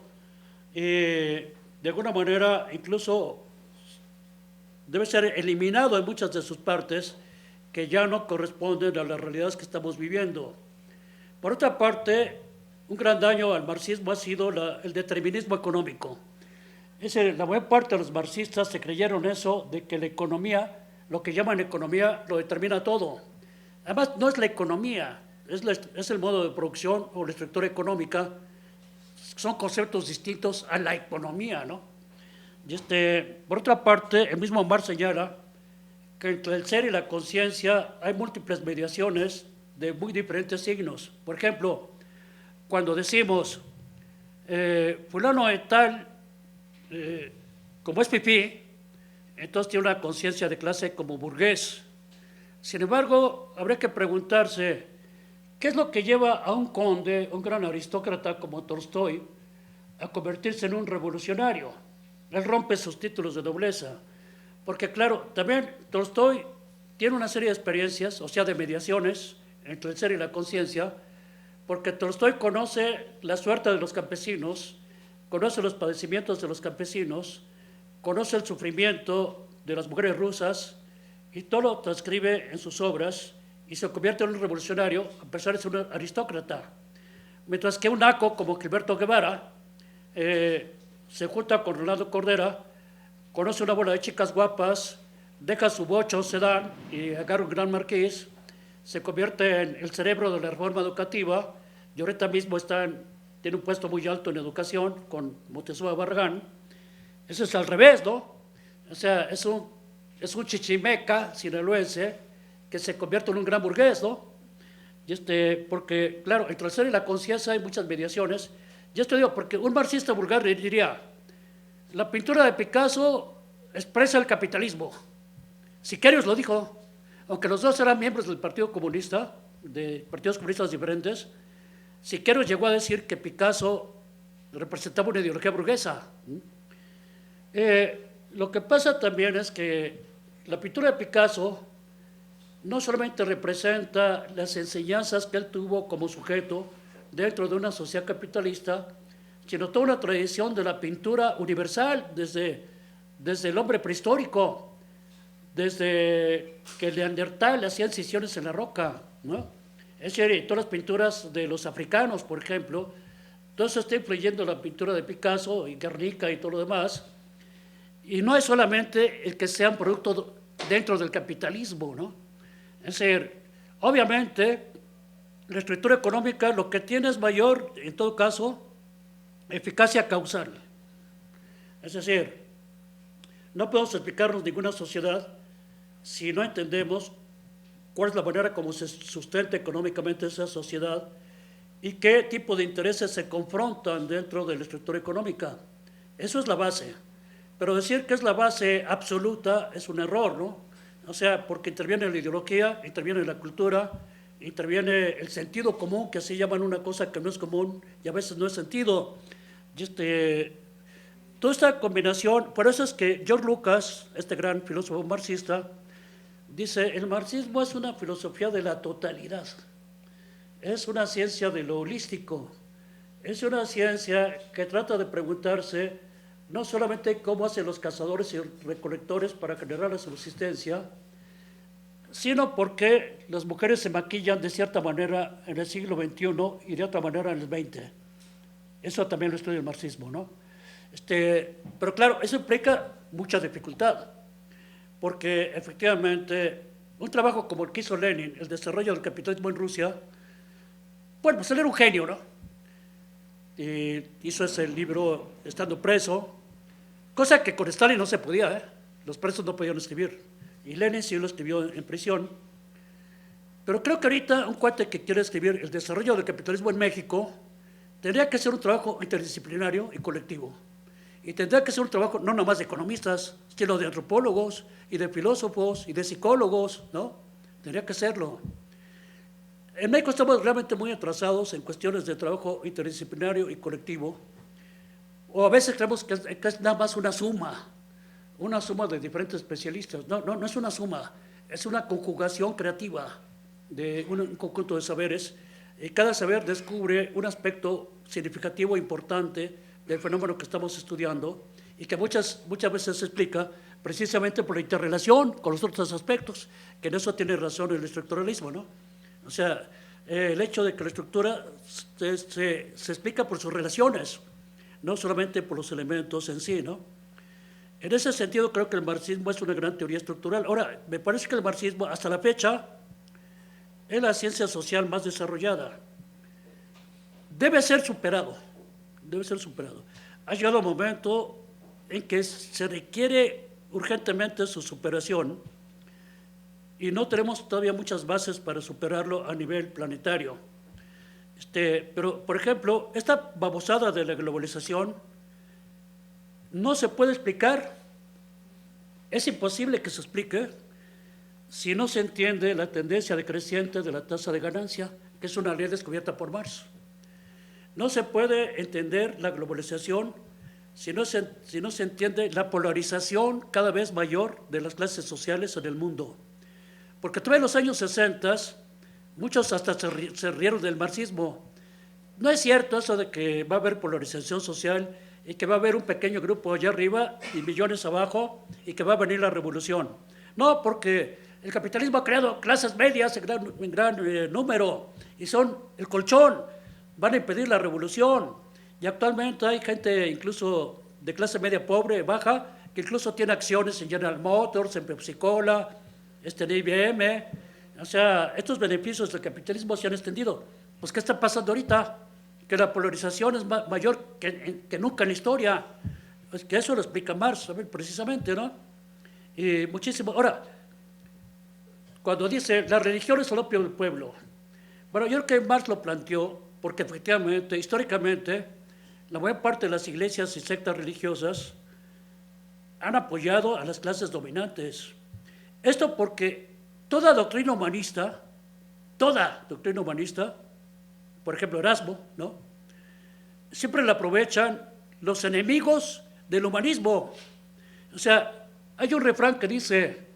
y de alguna manera incluso debe ser eliminado en muchas de sus partes que ya no corresponden a las realidades que estamos viviendo. Por otra parte, un gran daño al marxismo ha sido el determinismo económico. La mayor parte de los marxistas se creyeron eso, de que la economía, lo que llaman economía, lo determina todo. Además, no es la economía, es el modo de producción o la estructura económica, son conceptos distintos a la economía, ¿no? Y por otra parte, el mismo Marx señala que entre el ser y la conciencia hay múltiples mediaciones de muy diferentes signos. Por ejemplo, cuando decimos, fulano de tal, como es pipí, entonces tiene una conciencia de clase como burgués. Sin embargo, habría que preguntarse, ¿qué es lo que lleva a un conde, un gran aristócrata como Tolstoy, a convertirse en un revolucionario? Él rompe sus títulos de nobleza, porque claro, también Tolstoy tiene una serie de experiencias, o sea, de mediaciones entre el ser y la conciencia, porque Tolstoy conoce la suerte de los campesinos, conoce los padecimientos de los campesinos, conoce el sufrimiento de las mujeres rusas, y todo lo transcribe en sus obras, y se convierte en un revolucionario a pesar de ser un aristócrata. Mientras que un naco como Gilberto Guevara se junta con Rolando Cordera, conoce una bola de chicas guapas, deja su bocho sedán y agarra un gran marquís, se convierte en el cerebro de la reforma educativa y ahorita mismo tiene un puesto muy alto en educación con Moctezuma Barragán. Eso es al revés, ¿no? O sea, es un chichimeca sinaloense que se convierte en un gran burgués, ¿no? Y porque, claro, entre el ser y la conciencia hay muchas mediaciones. Y esto digo, porque un marxista vulgar diría, la pintura de Picasso expresa el capitalismo. Sicarius lo dijo, aunque los dos eran miembros del Partido Comunista, de partidos comunistas diferentes, Sicarius llegó a decir que Picasso representaba una ideología burguesa. Lo que pasa también es que la pintura de Picasso no solamente representa las enseñanzas que él tuvo como sujeto dentro de una sociedad capitalista, sino toda una tradición de la pintura universal desde el hombre prehistórico, desde que el Neandertal hacía incisiones en la roca, ¿no? Es decir, todas las pinturas de los africanos, por ejemplo, todo eso está influyendo la pintura de Picasso y Guernica y todo lo demás, y no es solamente el que sean productos dentro del capitalismo, ¿no? Es decir, obviamente, la estructura económica lo que tiene es mayor, en todo caso, eficacia causal. Es decir, no podemos explicarnos ninguna sociedad si no entendemos cuál es la manera como se sustenta económicamente esa sociedad y qué tipo de intereses se confrontan dentro de la estructura económica. Eso es la base. Pero decir que es la base absoluta es un error, ¿no? O sea, porque interviene la ideología, interviene la cultura, interviene el sentido común, que así llaman una cosa que no es común y a veces no es sentido. Y toda esta combinación, por eso es que George Lucas, este gran filósofo marxista, dice, el marxismo es una filosofía de la totalidad, es una ciencia de lo holístico, es una ciencia que trata de preguntarse no solamente cómo hacen los cazadores y recolectores para generar la subsistencia, sino por qué las mujeres se maquillan de cierta manera en el siglo XXI y de otra manera en el XX. Eso también lo estudia el marxismo, ¿no? Pero claro, eso implica mucha dificultad, porque efectivamente un trabajo como el que hizo Lenin, el desarrollo del capitalismo en Rusia, bueno, pues él era un genio, ¿no? Y hizo ese libro estando preso, cosa que con Stalin no se podía, ¿eh? Los presos no podían escribir, y Lenin sí lo escribió en prisión. Pero creo que ahorita un cuate que quiere escribir el desarrollo del capitalismo en México tendría que ser un trabajo interdisciplinario y colectivo. Y tendría que ser un trabajo no nomás de economistas, sino de antropólogos y de filósofos y de psicólogos, ¿no? Tendría que serlo. En México estamos realmente muy atrasados en cuestiones de trabajo interdisciplinario y colectivo, o a veces creemos que es nada más una suma de diferentes especialistas. No es una suma, es una conjugación creativa de un conjunto de saberes, y cada saber descubre un aspecto significativo e importante del fenómeno que estamos estudiando y que muchas veces se explica precisamente por la interrelación con los otros aspectos, que en eso tiene razón el estructuralismo, ¿no? O sea, el hecho de que la estructura se explica por sus relaciones, no solamente por los elementos en sí, ¿no? En ese sentido creo que el marxismo es una gran teoría estructural. Ahora, me parece que el marxismo hasta la fecha es la ciencia social más desarrollada. Debe ser superado. Ha llegado un momento en que se requiere urgentemente su superación y no tenemos todavía muchas bases para superarlo a nivel planetario. Pero, por ejemplo, esta babosada de la globalización no se puede explicar, es imposible que se explique si no se entiende la tendencia decreciente de la tasa de ganancia, que es una ley descubierta por Marx. No se puede entender la globalización si no se entiende la polarización cada vez mayor de las clases sociales en el mundo. Porque todavía en los años 60, muchos hasta se rieron del marxismo. No es cierto eso de que va a haber polarización social y que va a haber un pequeño grupo allá arriba y millones abajo y que va a venir la revolución. No, porque el capitalismo ha creado clases medias en gran número y son el colchón, van a impedir la revolución. Y actualmente hay gente incluso de clase media pobre, baja, que incluso tiene acciones en General Motors, en PepsiCola, en IBM. O sea, estos beneficios del capitalismo se han extendido. Pues, ¿qué está pasando ahorita? Que la polarización es mayor que nunca en la historia. Pues que eso lo explica Marx, precisamente, ¿no? Y muchísimo. Ahora, cuando dice, la religión es el opio del pueblo. Bueno, yo creo que Marx lo planteó porque efectivamente, históricamente, la mayor parte de las iglesias y sectas religiosas han apoyado a las clases dominantes. Esto porque toda doctrina humanista, por ejemplo Erasmo, ¿no? Siempre la aprovechan los enemigos del humanismo. O sea, hay un refrán que dice,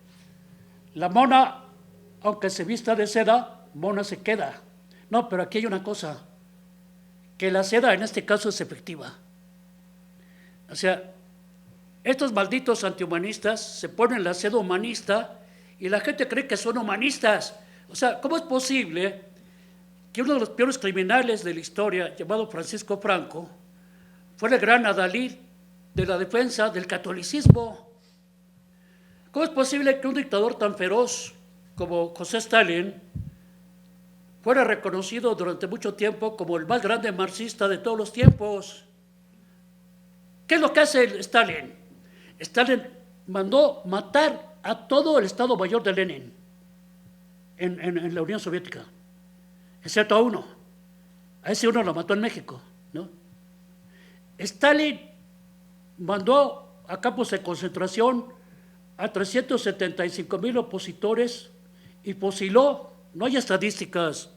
la mona, aunque se vista de seda, mona se queda. No, pero aquí hay una cosa, que la seda en este caso es efectiva. O sea, estos malditos antihumanistas se ponen la seda humanista y la gente cree que son humanistas. O sea, ¿cómo es posible que uno de los peores criminales de la historia, llamado Francisco Franco, fue el gran adalid de la defensa del catolicismo? ¿Cómo es posible que un dictador tan feroz como José Stalin fuera reconocido durante mucho tiempo como el más grande marxista de todos los tiempos? ¿Qué es lo que hace Stalin? Stalin mandó matar a todo el Estado Mayor de Lenin en la Unión Soviética, excepto a uno. A ese uno lo mató en México, ¿no? Stalin mandó a campos de concentración a 375,000 opositores y fusiló, no hay estadísticas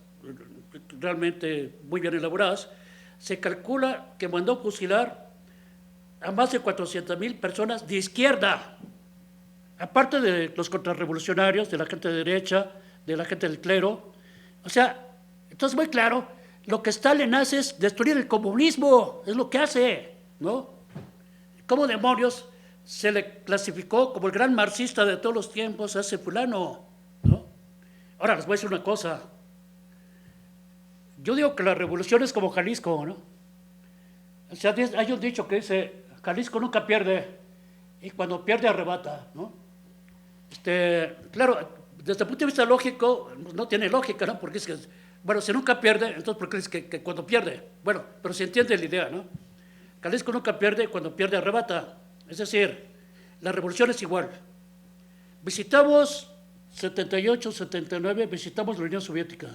realmente muy bien elaboradas, se calcula que mandó fusilar a más de 400,000 personas de izquierda, aparte de los contrarrevolucionarios, de la gente de derecha, de la gente del clero. O sea, entonces muy claro, lo que Stalin hace es destruir el comunismo, es lo que hace, ¿no? ¿Cómo demonios se le clasificó como el gran marxista de todos los tiempos a ese fulano, ¿no? Ahora les voy a decir una cosa. Yo digo que la revolución es como Jalisco, ¿no? O sea, hay un dicho que dice, Jalisco nunca pierde, y cuando pierde arrebata, ¿no? Claro, desde el punto de vista lógico, no tiene lógica, ¿no? Porque es que, bueno, si nunca pierde, entonces ¿por qué es que cuando pierde? Bueno, pero se entiende la idea, ¿no? Jalisco nunca pierde, cuando pierde arrebata. Es decir, la revolución es igual. Visitamos 78, 79, visitamos la Unión Soviética.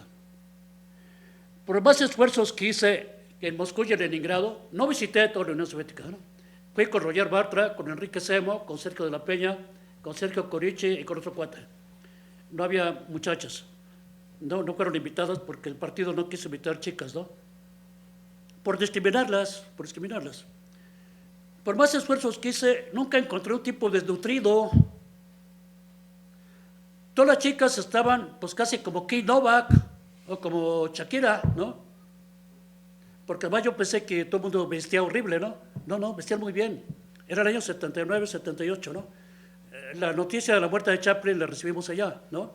Por más esfuerzos que hice en Moscú y en Leningrado, no visité toda la Unión Soviética, ¿no? Fui con Roger Bartra, con Enrique Semo, con Sergio de la Peña, con Sergio Corici y con otro cuate. No había muchachas, no fueron invitadas porque el partido no quiso invitar chicas, ¿no? Por discriminarlas. Por más esfuerzos que hice, nunca encontré un tipo desnutrido. Todas las chicas estaban pues casi como Kim Novak o como Shakira, ¿no? Porque además yo pensé que todo el mundo vestía horrible, ¿no? No, vestían muy bien. Era el año 79, 78, ¿no? La noticia de la muerte de Chaplin la recibimos allá, ¿no?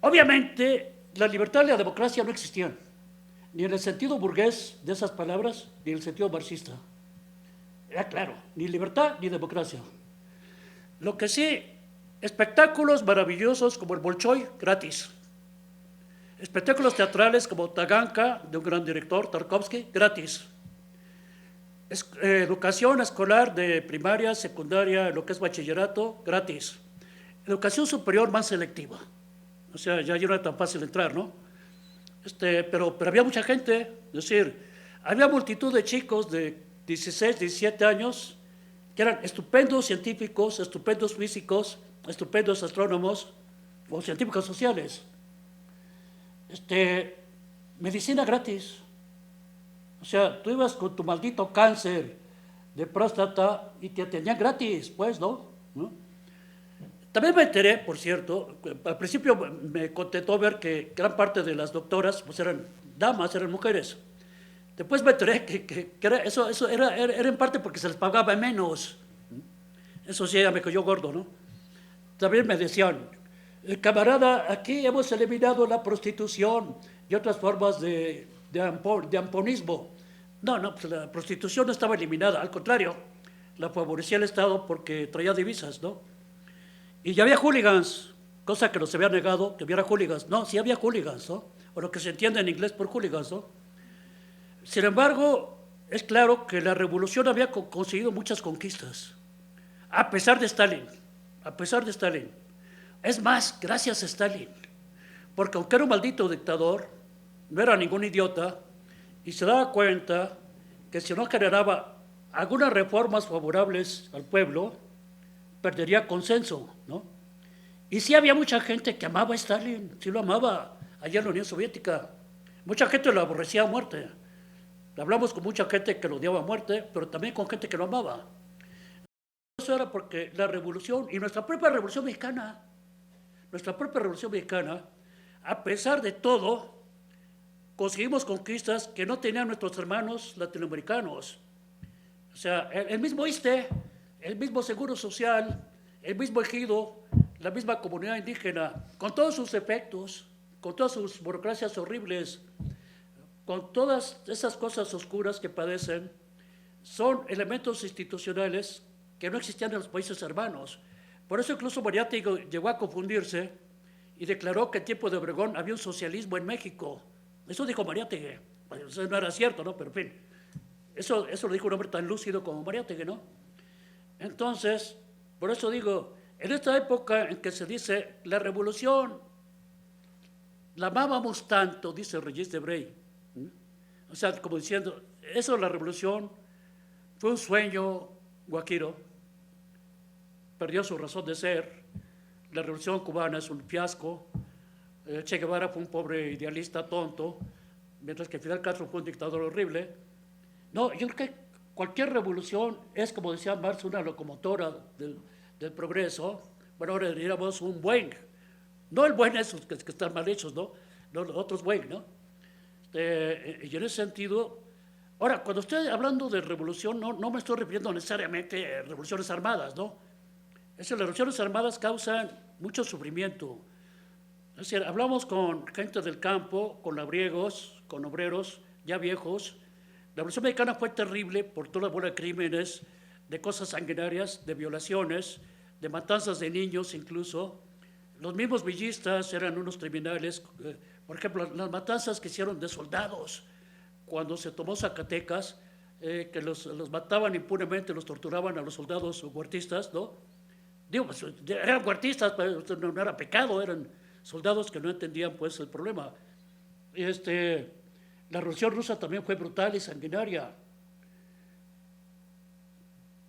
Obviamente, la libertad y la democracia no existían, ni en el sentido burgués de esas palabras, ni en el sentido marxista. Era claro, ni libertad ni democracia. Lo que sí, espectáculos maravillosos como el Bolshoi, gratis. Espectáculos teatrales como Taganka, de un gran director, Tarkovsky, gratis. Educación escolar de primaria, secundaria, lo que es bachillerato, gratis. Educación superior más selectiva. O sea, ya no era tan fácil entrar, ¿no? Pero había mucha gente, es decir, había multitud de chicos de 16, 17 años que eran estupendos científicos, estupendos físicos, estupendos astrónomos o científicos sociales. Medicina gratis. O sea, tú ibas con tu maldito cáncer de próstata y te atendían gratis, pues, ¿no? También me enteré, por cierto, al principio me contentó ver que gran parte de las doctoras pues eran damas, eran mujeres. Después me enteré que eso era en parte porque se les pagaba menos. Eso sí, ya me cayó gordo, ¿no? También me decían, camarada, aquí hemos eliminado la prostitución y otras formas de amponismo. No, pues la prostitución no estaba eliminada, al contrario, la favorecía el Estado porque traía divisas, ¿no? Y ya había hooligans, cosa que nos había negado, que hubiera hooligans. No, sí había hooligans, ¿no? O lo que se entiende en inglés por hooligans, ¿no? Sin embargo, es claro que la revolución había conseguido muchas conquistas, a pesar de Stalin. Es más, gracias a Stalin, porque aunque era un maldito dictador, no era ningún idiota, y se daba cuenta que si no generaba algunas reformas favorables al pueblo, perdería consenso, ¿no? Y sí había mucha gente que amaba a Stalin, sí lo amaba, allá en la Unión Soviética. Mucha gente lo aborrecía a muerte. Hablamos con mucha gente que lo odiaba a muerte, pero también con gente que lo amaba. Eso era porque la revolución, y nuestra propia revolución mexicana, a pesar de todo, conseguimos conquistas que no tenían nuestros hermanos latinoamericanos. O sea, el mismo ISSSTE, el mismo Seguro Social, el mismo ejido, la misma comunidad indígena, con todos sus efectos, con todas sus burocracias horribles, con todas esas cosas oscuras que padecen, son elementos institucionales que no existían en los países hermanos. Por eso incluso Mariátegui llegó a confundirse y declaró que en tiempo de Obregón había un socialismo en México. Eso dijo Mariátegui. Eso no era cierto, ¿no? Pero en fin, eso lo dijo un hombre tan lúcido como Mariátegui, ¿no? Entonces, por eso digo, en esta época en que se dice la revolución, la amábamos tanto, dice Regis Debray. O sea, como diciendo, eso la revolución fue un sueño guajiro. perdió su razón de ser. La revolución cubana es un fiasco. Che Guevara fue un pobre idealista tonto, mientras que Fidel Castro fue un dictador horrible. No, yo creo que cualquier revolución es, como decía Marx, una locomotora del progreso. Bueno, ahora diríamos un Boeing. No el Boeing esos que están mal hechos, ¿no? Los otros Boeing, ¿no? Y en ese sentido, ahora, cuando estoy hablando de revolución, no me estoy refiriendo necesariamente a revoluciones armadas, ¿no? Es decir, las revoluciones armadas causan mucho sufrimiento. Es decir, hablamos con gente del campo, con labriegos, con obreros ya viejos. La Revolución Mexicana fue terrible por toda la bola de crímenes, de cosas sanguinarias, de violaciones, de matanzas de niños incluso. Los mismos villistas eran unos criminales. Por ejemplo, las matanzas que hicieron de soldados cuando se tomó Zacatecas, que los mataban impunemente, los torturaban a los soldados huertistas, ¿no? Digo, pues, eran huertistas, pero no era pecado, eran soldados que no entendían pues el problema. La Revolución Rusa también fue brutal y sanguinaria.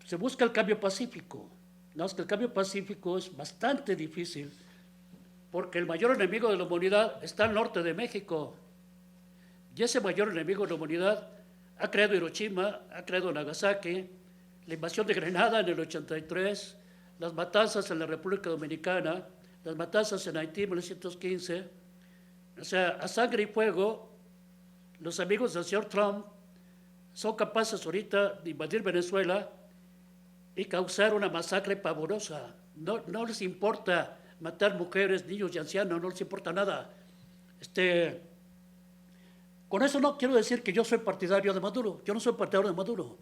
Se busca el cambio pacífico. No, es que el cambio pacífico es bastante difícil porque el mayor enemigo de la humanidad está al norte de México. Y ese mayor enemigo de la humanidad ha creado Hiroshima, ha creado Nagasaki, la invasión de Grenada en el 83, las matanzas en la República Dominicana, las matanzas en Haití en 1915. O sea, a sangre y fuego, los amigos del señor Trump son capaces ahorita de invadir Venezuela y causar una masacre pavorosa. No les importa matar mujeres, niños y ancianos, no les importa nada. Con eso no quiero decir que yo soy partidario de Maduro, yo no soy partidario de Maduro.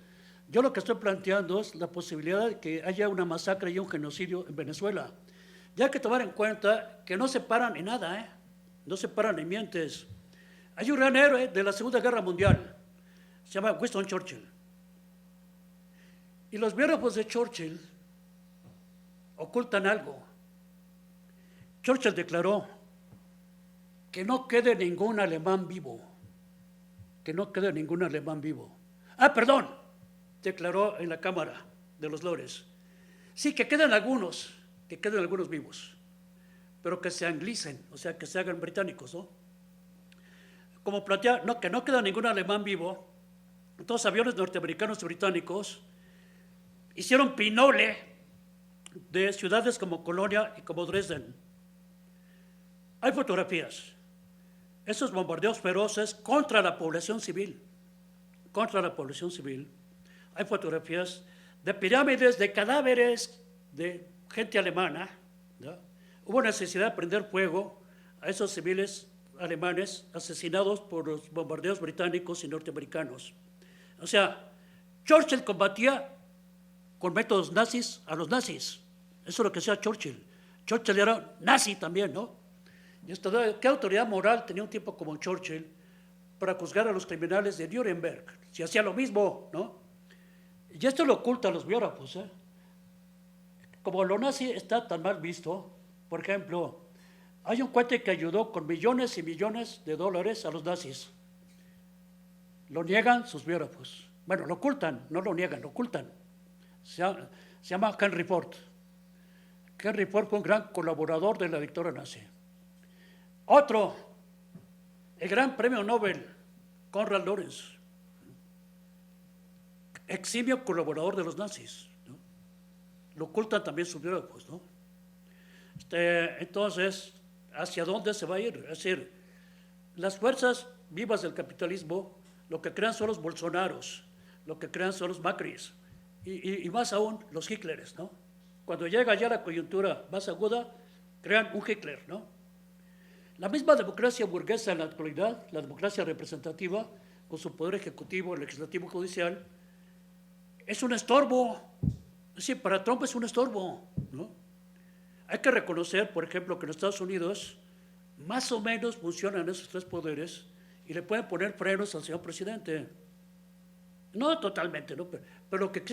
Yo lo que estoy planteando es la posibilidad de que haya una masacre y un genocidio en Venezuela. Ya hay que tomar en cuenta que no se paran en nada, no se paran en mientes. Hay un gran héroe de la Segunda Guerra Mundial, se llama Winston Churchill. Y los biógrafos de Churchill ocultan algo. Churchill declaró que no quede ningún alemán vivo, que no quede ningún alemán vivo. Declaró en la Cámara de los Lores. Sí, que queden algunos vivos, pero que se anglicen, o sea, que se hagan británicos, ¿no? Como plantea, que no queda ningún alemán vivo, entonces aviones norteamericanos y británicos hicieron pinole de ciudades como Colonia y como Dresden. Hay fotografías, esos bombardeos feroces contra la población civil, hay fotografías de pirámides, de cadáveres de gente alemana, ¿no? Hubo necesidad de prender fuego a esos civiles alemanes asesinados por los bombardeos británicos y norteamericanos. O sea, Churchill combatía con métodos nazis a los nazis. Eso es lo que hacía Churchill. Churchill era nazi también, ¿no? Y ¿qué autoridad moral tenía un tipo como Churchill para juzgar a los criminales de Nuremberg? Si hacía lo mismo, ¿no? Y esto lo ocultan los biógrafos, ¿eh? Como lo nazi está tan mal visto, por ejemplo, hay un cuate que ayudó con millones y millones de dólares a los nazis. Lo niegan sus biógrafos. Bueno, lo ocultan, no lo niegan, lo ocultan. Se llama Henry Ford. Henry Ford fue un gran colaborador de la dictadura nazi. Otro, el gran premio Nobel, Konrad Lorenz, eximio colaborador de los nazis, ¿no? Lo ocultan también sus biógrafos, ¿no? Entonces, ¿hacia dónde se va a ir? Es decir, las fuerzas vivas del capitalismo lo que crean son los Bolsonaros, lo que crean son los Macris, y más aún los Hitleres, ¿no? Cuando llega ya la coyuntura más aguda, crean un Hitler, ¿no? La misma democracia burguesa en la actualidad, la democracia representativa, con su poder ejecutivo, legislativo, judicial, es un estorbo. Es decir, para Trump es un estorbo, ¿no? Hay que reconocer, por ejemplo, que en Estados Unidos más o menos funcionan esos tres poderes y le pueden poner frenos al señor presidente. No totalmente, ¿no? Pero lo que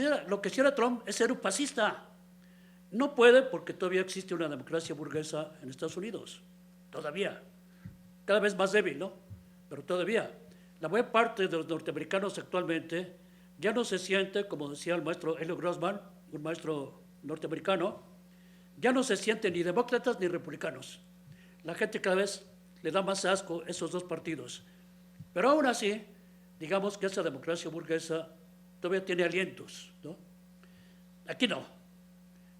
quiera Trump es ser un fascista. No puede porque todavía existe una democracia burguesa en Estados Unidos. Todavía. Cada vez más débil, ¿no? Pero todavía. La mayor parte de los norteamericanos actualmente ya no se siente, como decía el maestro Elio Grossman, un maestro norteamericano, ya no se sienten ni demócratas ni republicanos. La gente cada vez le da más asco esos dos partidos. Pero aún así, digamos que esa democracia burguesa todavía tiene alientos, ¿no? Aquí no.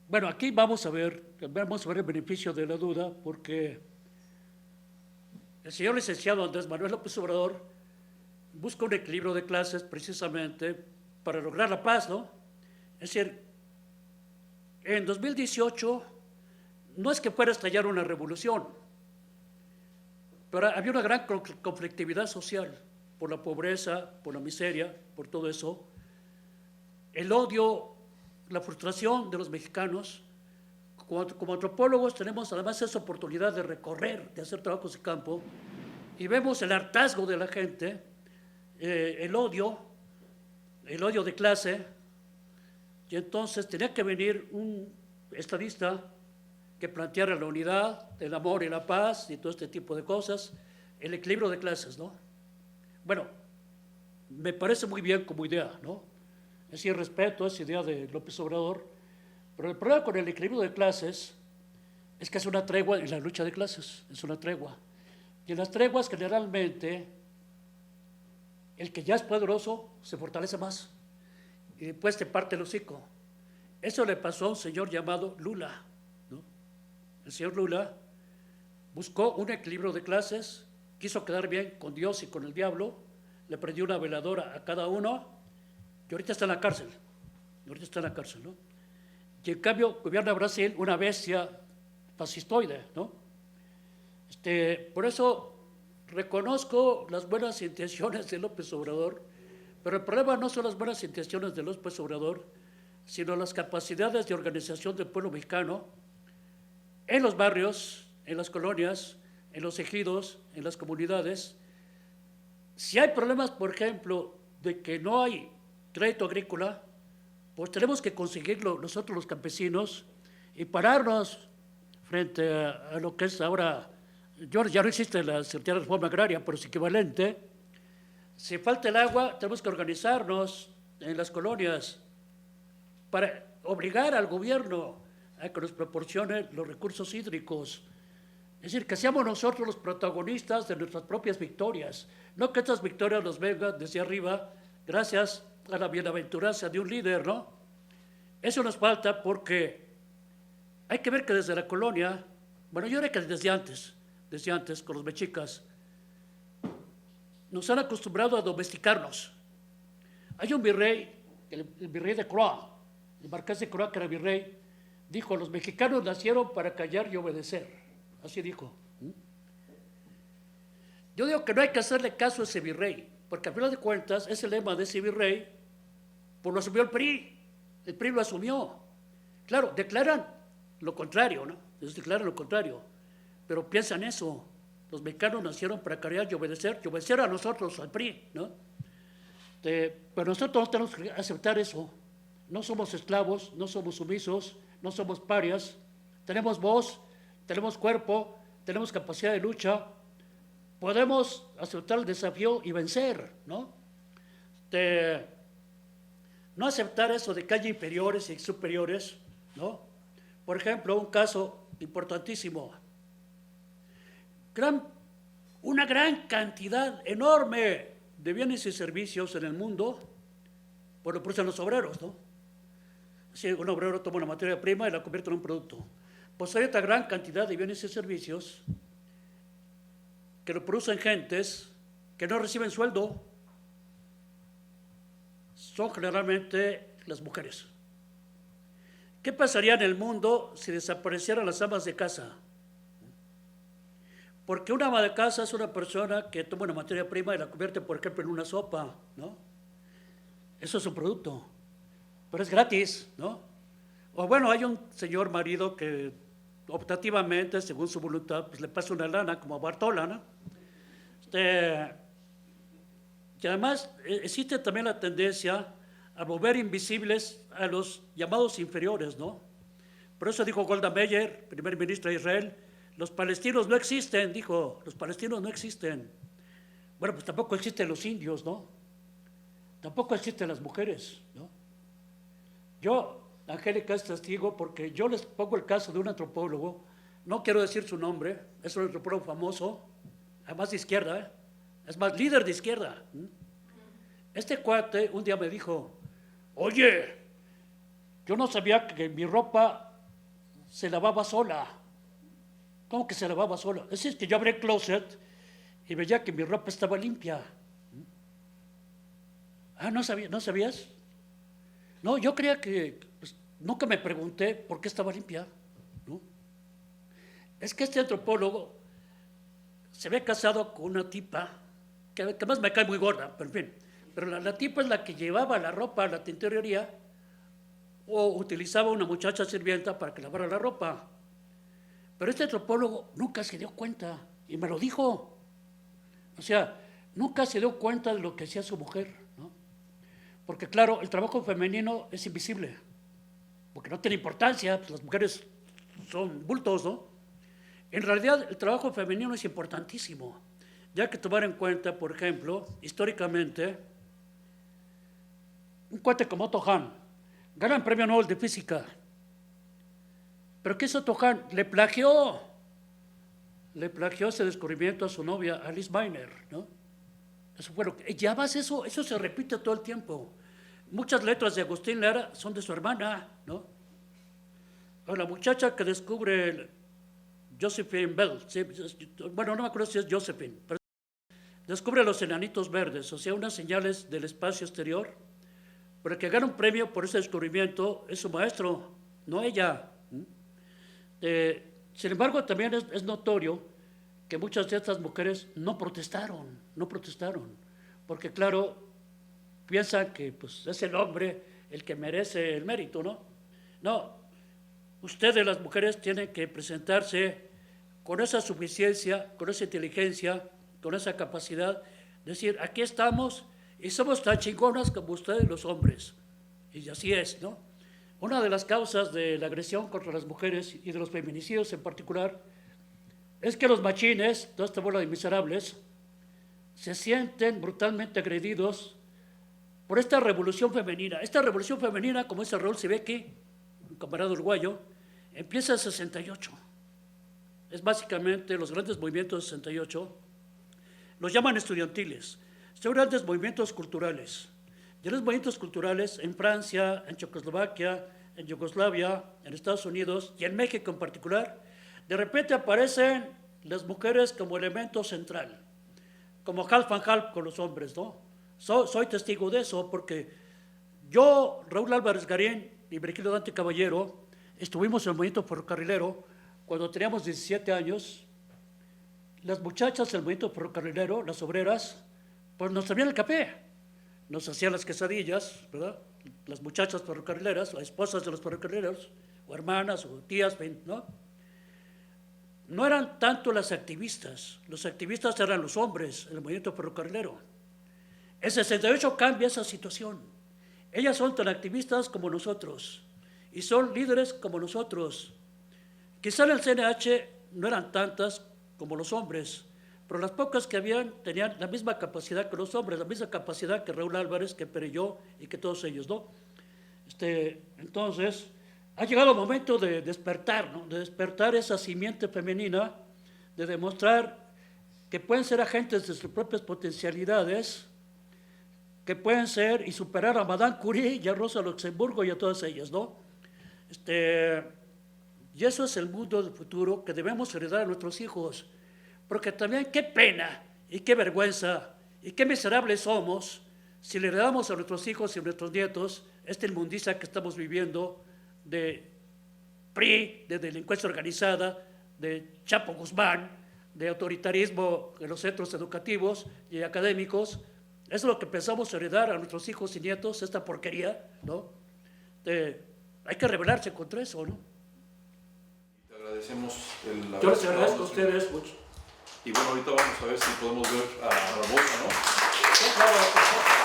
Bueno, aquí vamos a ver el beneficio de la duda, porque el señor licenciado Andrés Manuel López Obrador busca un equilibrio de clases precisamente para lograr la paz, ¿no? Es decir, en 2018 no es que fuera a estallar una revolución, pero había una gran conflictividad social por la pobreza, por la miseria, por todo eso. El odio, la frustración de los mexicanos. Como antropólogos tenemos además esa oportunidad de recorrer, de hacer trabajos de campo, y vemos el hartazgo de la gente, el odio de clase, y entonces tenía que venir un estadista que planteara la unidad, el amor y la paz y todo este tipo de cosas, el equilibrio de clases, ¿no? Bueno, me parece muy bien como idea, ¿no? Es decir, respeto esa idea de López Obrador, pero el problema con el equilibrio de clases es que es una tregua en la lucha de clases, es una tregua. Y en las treguas generalmente el que ya es poderoso se fortalece más y después te parte el hocico. Eso le pasó a un señor llamado Lula, ¿no? El señor Lula buscó un equilibrio de clases, quiso quedar bien con Dios y con el diablo, le prendió una veladora a cada uno y ahorita está en la cárcel. ¿No? Y en cambio gobierna Brasil una bestia fascistoide, ¿no? Por eso reconozco las buenas intenciones de López Obrador, pero el problema no son las buenas intenciones de López Obrador, sino las capacidades de organización del pueblo mexicano en los barrios, en las colonias, en los ejidos, en las comunidades. Si hay problemas, por ejemplo, de que no hay crédito agrícola, pues tenemos que conseguirlo nosotros los campesinos y pararnos frente a lo que es ahora, ya no existe la Secretaría de Reforma Agraria, pero es equivalente. Si falta el agua, tenemos que organizarnos en las colonias para obligar al gobierno a que nos proporcione los recursos hídricos. Es decir, que seamos nosotros los protagonistas de nuestras propias victorias, no que estas victorias nos vengan desde arriba gracias a la bienaventuranza de un líder, ¿no? Eso nos falta porque hay que ver que desde la colonia, bueno, yo creo que desde antes con los mexicas, nos han acostumbrado a domesticarnos. Hay un virrey, el virrey de Croix, el marqués de Croix, que era virrey, dijo: los mexicanos nacieron para callar y obedecer. Así dijo. Yo digo que no hay que hacerle caso a ese virrey, porque al final de cuentas, ese lema de ese virrey, pues lo asumió el PRI lo asumió. Claro, declaran lo contrario, ¿no? Ellos declaran lo contrario, pero piensan eso. Los mexicanos nacieron para callar y obedecer a nosotros, al PRI, ¿no? Pero nosotros no tenemos que aceptar eso. No somos esclavos, no somos sumisos, no somos parias. Tenemos voz, tenemos cuerpo, tenemos capacidad de lucha. Podemos aceptar el desafío y vencer, ¿no? No aceptar eso de que haya inferiores y superiores, ¿no? Por ejemplo, un caso importantísimo. Una gran cantidad enorme de bienes y servicios en el mundo, pues lo producen los obreros, ¿no? Si un obrero toma una materia prima y la convierte en un producto. Pues hay otra gran cantidad de bienes y servicios que lo producen gentes que no reciben sueldo. Son generalmente las mujeres. ¿Qué pasaría en el mundo si desaparecieran las amas de casa? Porque una ama de casa es una persona que toma una materia prima y la convierte, por ejemplo, en una sopa, ¿no? Eso es un producto, pero es gratis, ¿no? O bueno, hay un señor marido que optativamente, según su voluntad, pues le pasa una lana como a Bartola, ¿no? Y además existe también la tendencia a volver invisibles a los llamados inferiores, ¿no? Por eso dijo Golda Meir, primer ministra de Israel: los palestinos no existen, dijo, los palestinos no existen. Bueno, pues tampoco existen los indios, ¿no? Tampoco existen las mujeres, ¿no? Angélica es testigo porque yo les pongo el caso de un antropólogo, no quiero decir su nombre, es un antropólogo famoso, además de izquierda, ¿eh? Es más, líder de izquierda. Este cuate un día me dijo, oye, yo no sabía que mi ropa se lavaba sola. ¿Cómo que se lavaba sola? Es decir, que yo abrí el closet y veía que mi ropa estaba limpia. Ah, ¿no sabías? No, yo creía que, pues, nunca me pregunté por qué estaba limpia, ¿no? Es que este antropólogo se ve casado con una tipa, que además me cae muy gorda, pero en fin, pero la tipa es la que llevaba la ropa a la tintorería o utilizaba una muchacha sirvienta para que lavara la ropa. Pero este antropólogo nunca se dio cuenta, y me lo dijo. O sea, nunca se dio cuenta de lo que hacía su mujer, ¿no? Porque claro, el trabajo femenino es invisible, porque no tiene importancia, pues las mujeres son bultos, ¿no? En realidad, el trabajo femenino es importantísimo, ya que tomar en cuenta, por ejemplo, históricamente, un cuate como Otto Hahn gana el premio Nobel de Física. ¿Pero qué hizo Otto Hahn? Le plagió ese descubrimiento a su novia, Alice Miner, ¿no? Eso fue lo que, ya vas, eso se repite todo el tiempo. Muchas letras de Agustín Lara son de su hermana, ¿no? O la muchacha que descubre Josephine Bell, ¿sí? Bueno, no me acuerdo si es Josephine, pero descubre los enanitos verdes, o sea, unas señales del espacio exterior, pero el que gana un premio por ese descubrimiento es su maestro, no ella. Sin embargo, también es notorio que muchas de estas mujeres no protestaron, porque claro, piensan que pues, es el hombre el que merece el mérito, ¿no? No, ustedes las mujeres tienen que presentarse con esa suficiencia, con esa inteligencia, con esa capacidad, decir, aquí estamos y somos tan chingonas como ustedes los hombres. Y así es, ¿no? Una de las causas de la agresión contra las mujeres y de los feminicidios en particular es que los machines, toda esta bola de miserables, se sienten brutalmente agredidos por esta revolución femenina. Esta revolución femenina, como dice Raúl Sibeki, un camarada uruguayo, empieza en 68. Es básicamente los grandes movimientos de 68, los llaman estudiantiles, son grandes movimientos culturales. Y en los movimientos culturales en Francia, en Checoslovaquia, en Yugoslavia, en Estados Unidos y en México en particular, de repente aparecen las mujeres como elemento central, como half and half con los hombres, ¿no? Soy testigo de eso porque yo, Raúl Álvarez Garín y Virgilio Dante Caballero estuvimos en el movimiento ferrocarrilero cuando teníamos 17 años. Las muchachas del movimiento ferrocarrilero, las obreras, pues nos servían el café, nos hacían las quesadillas, ¿verdad? Las muchachas ferrocarrileras, las esposas de los ferrocarrileros, o hermanas, o tías, ¿no? No eran tanto las activistas, los activistas eran los hombres en el movimiento ferrocarrilero. En 68 cambia esa situación. Ellas son tan activistas como nosotros y son líderes como nosotros. Quizá en el CNH no eran tantas como los hombres, pero las pocas que habían tenían la misma capacidad que los hombres, la misma capacidad que Raúl Álvarez, que Perelló y que todos ellos, ¿no? Entonces, ha llegado el momento de despertar, ¿no? De despertar esa simiente femenina, de demostrar que pueden ser agentes de sus propias potencialidades, que pueden ser y superar a Madame Curie y a Rosa Luxemburgo y a todas ellas, ¿no? Y eso es el mundo del futuro que debemos heredar a nuestros hijos, porque también qué pena y qué vergüenza y qué miserables somos si le heredamos a nuestros hijos y a nuestros nietos esta inmundicia que estamos viviendo de PRI, de delincuencia organizada, de Chapo Guzmán, de autoritarismo en los centros educativos y académicos. Eso es lo que pensamos heredar a nuestros hijos y nietos, esta porquería, ¿no? Hay que rebelarse contra eso, ¿no? Te agradecemos Yo les agradezco a ustedes mucho. Y bueno, ahorita vamos a ver si podemos ver a Barbosa, ¿no? Sí, claro.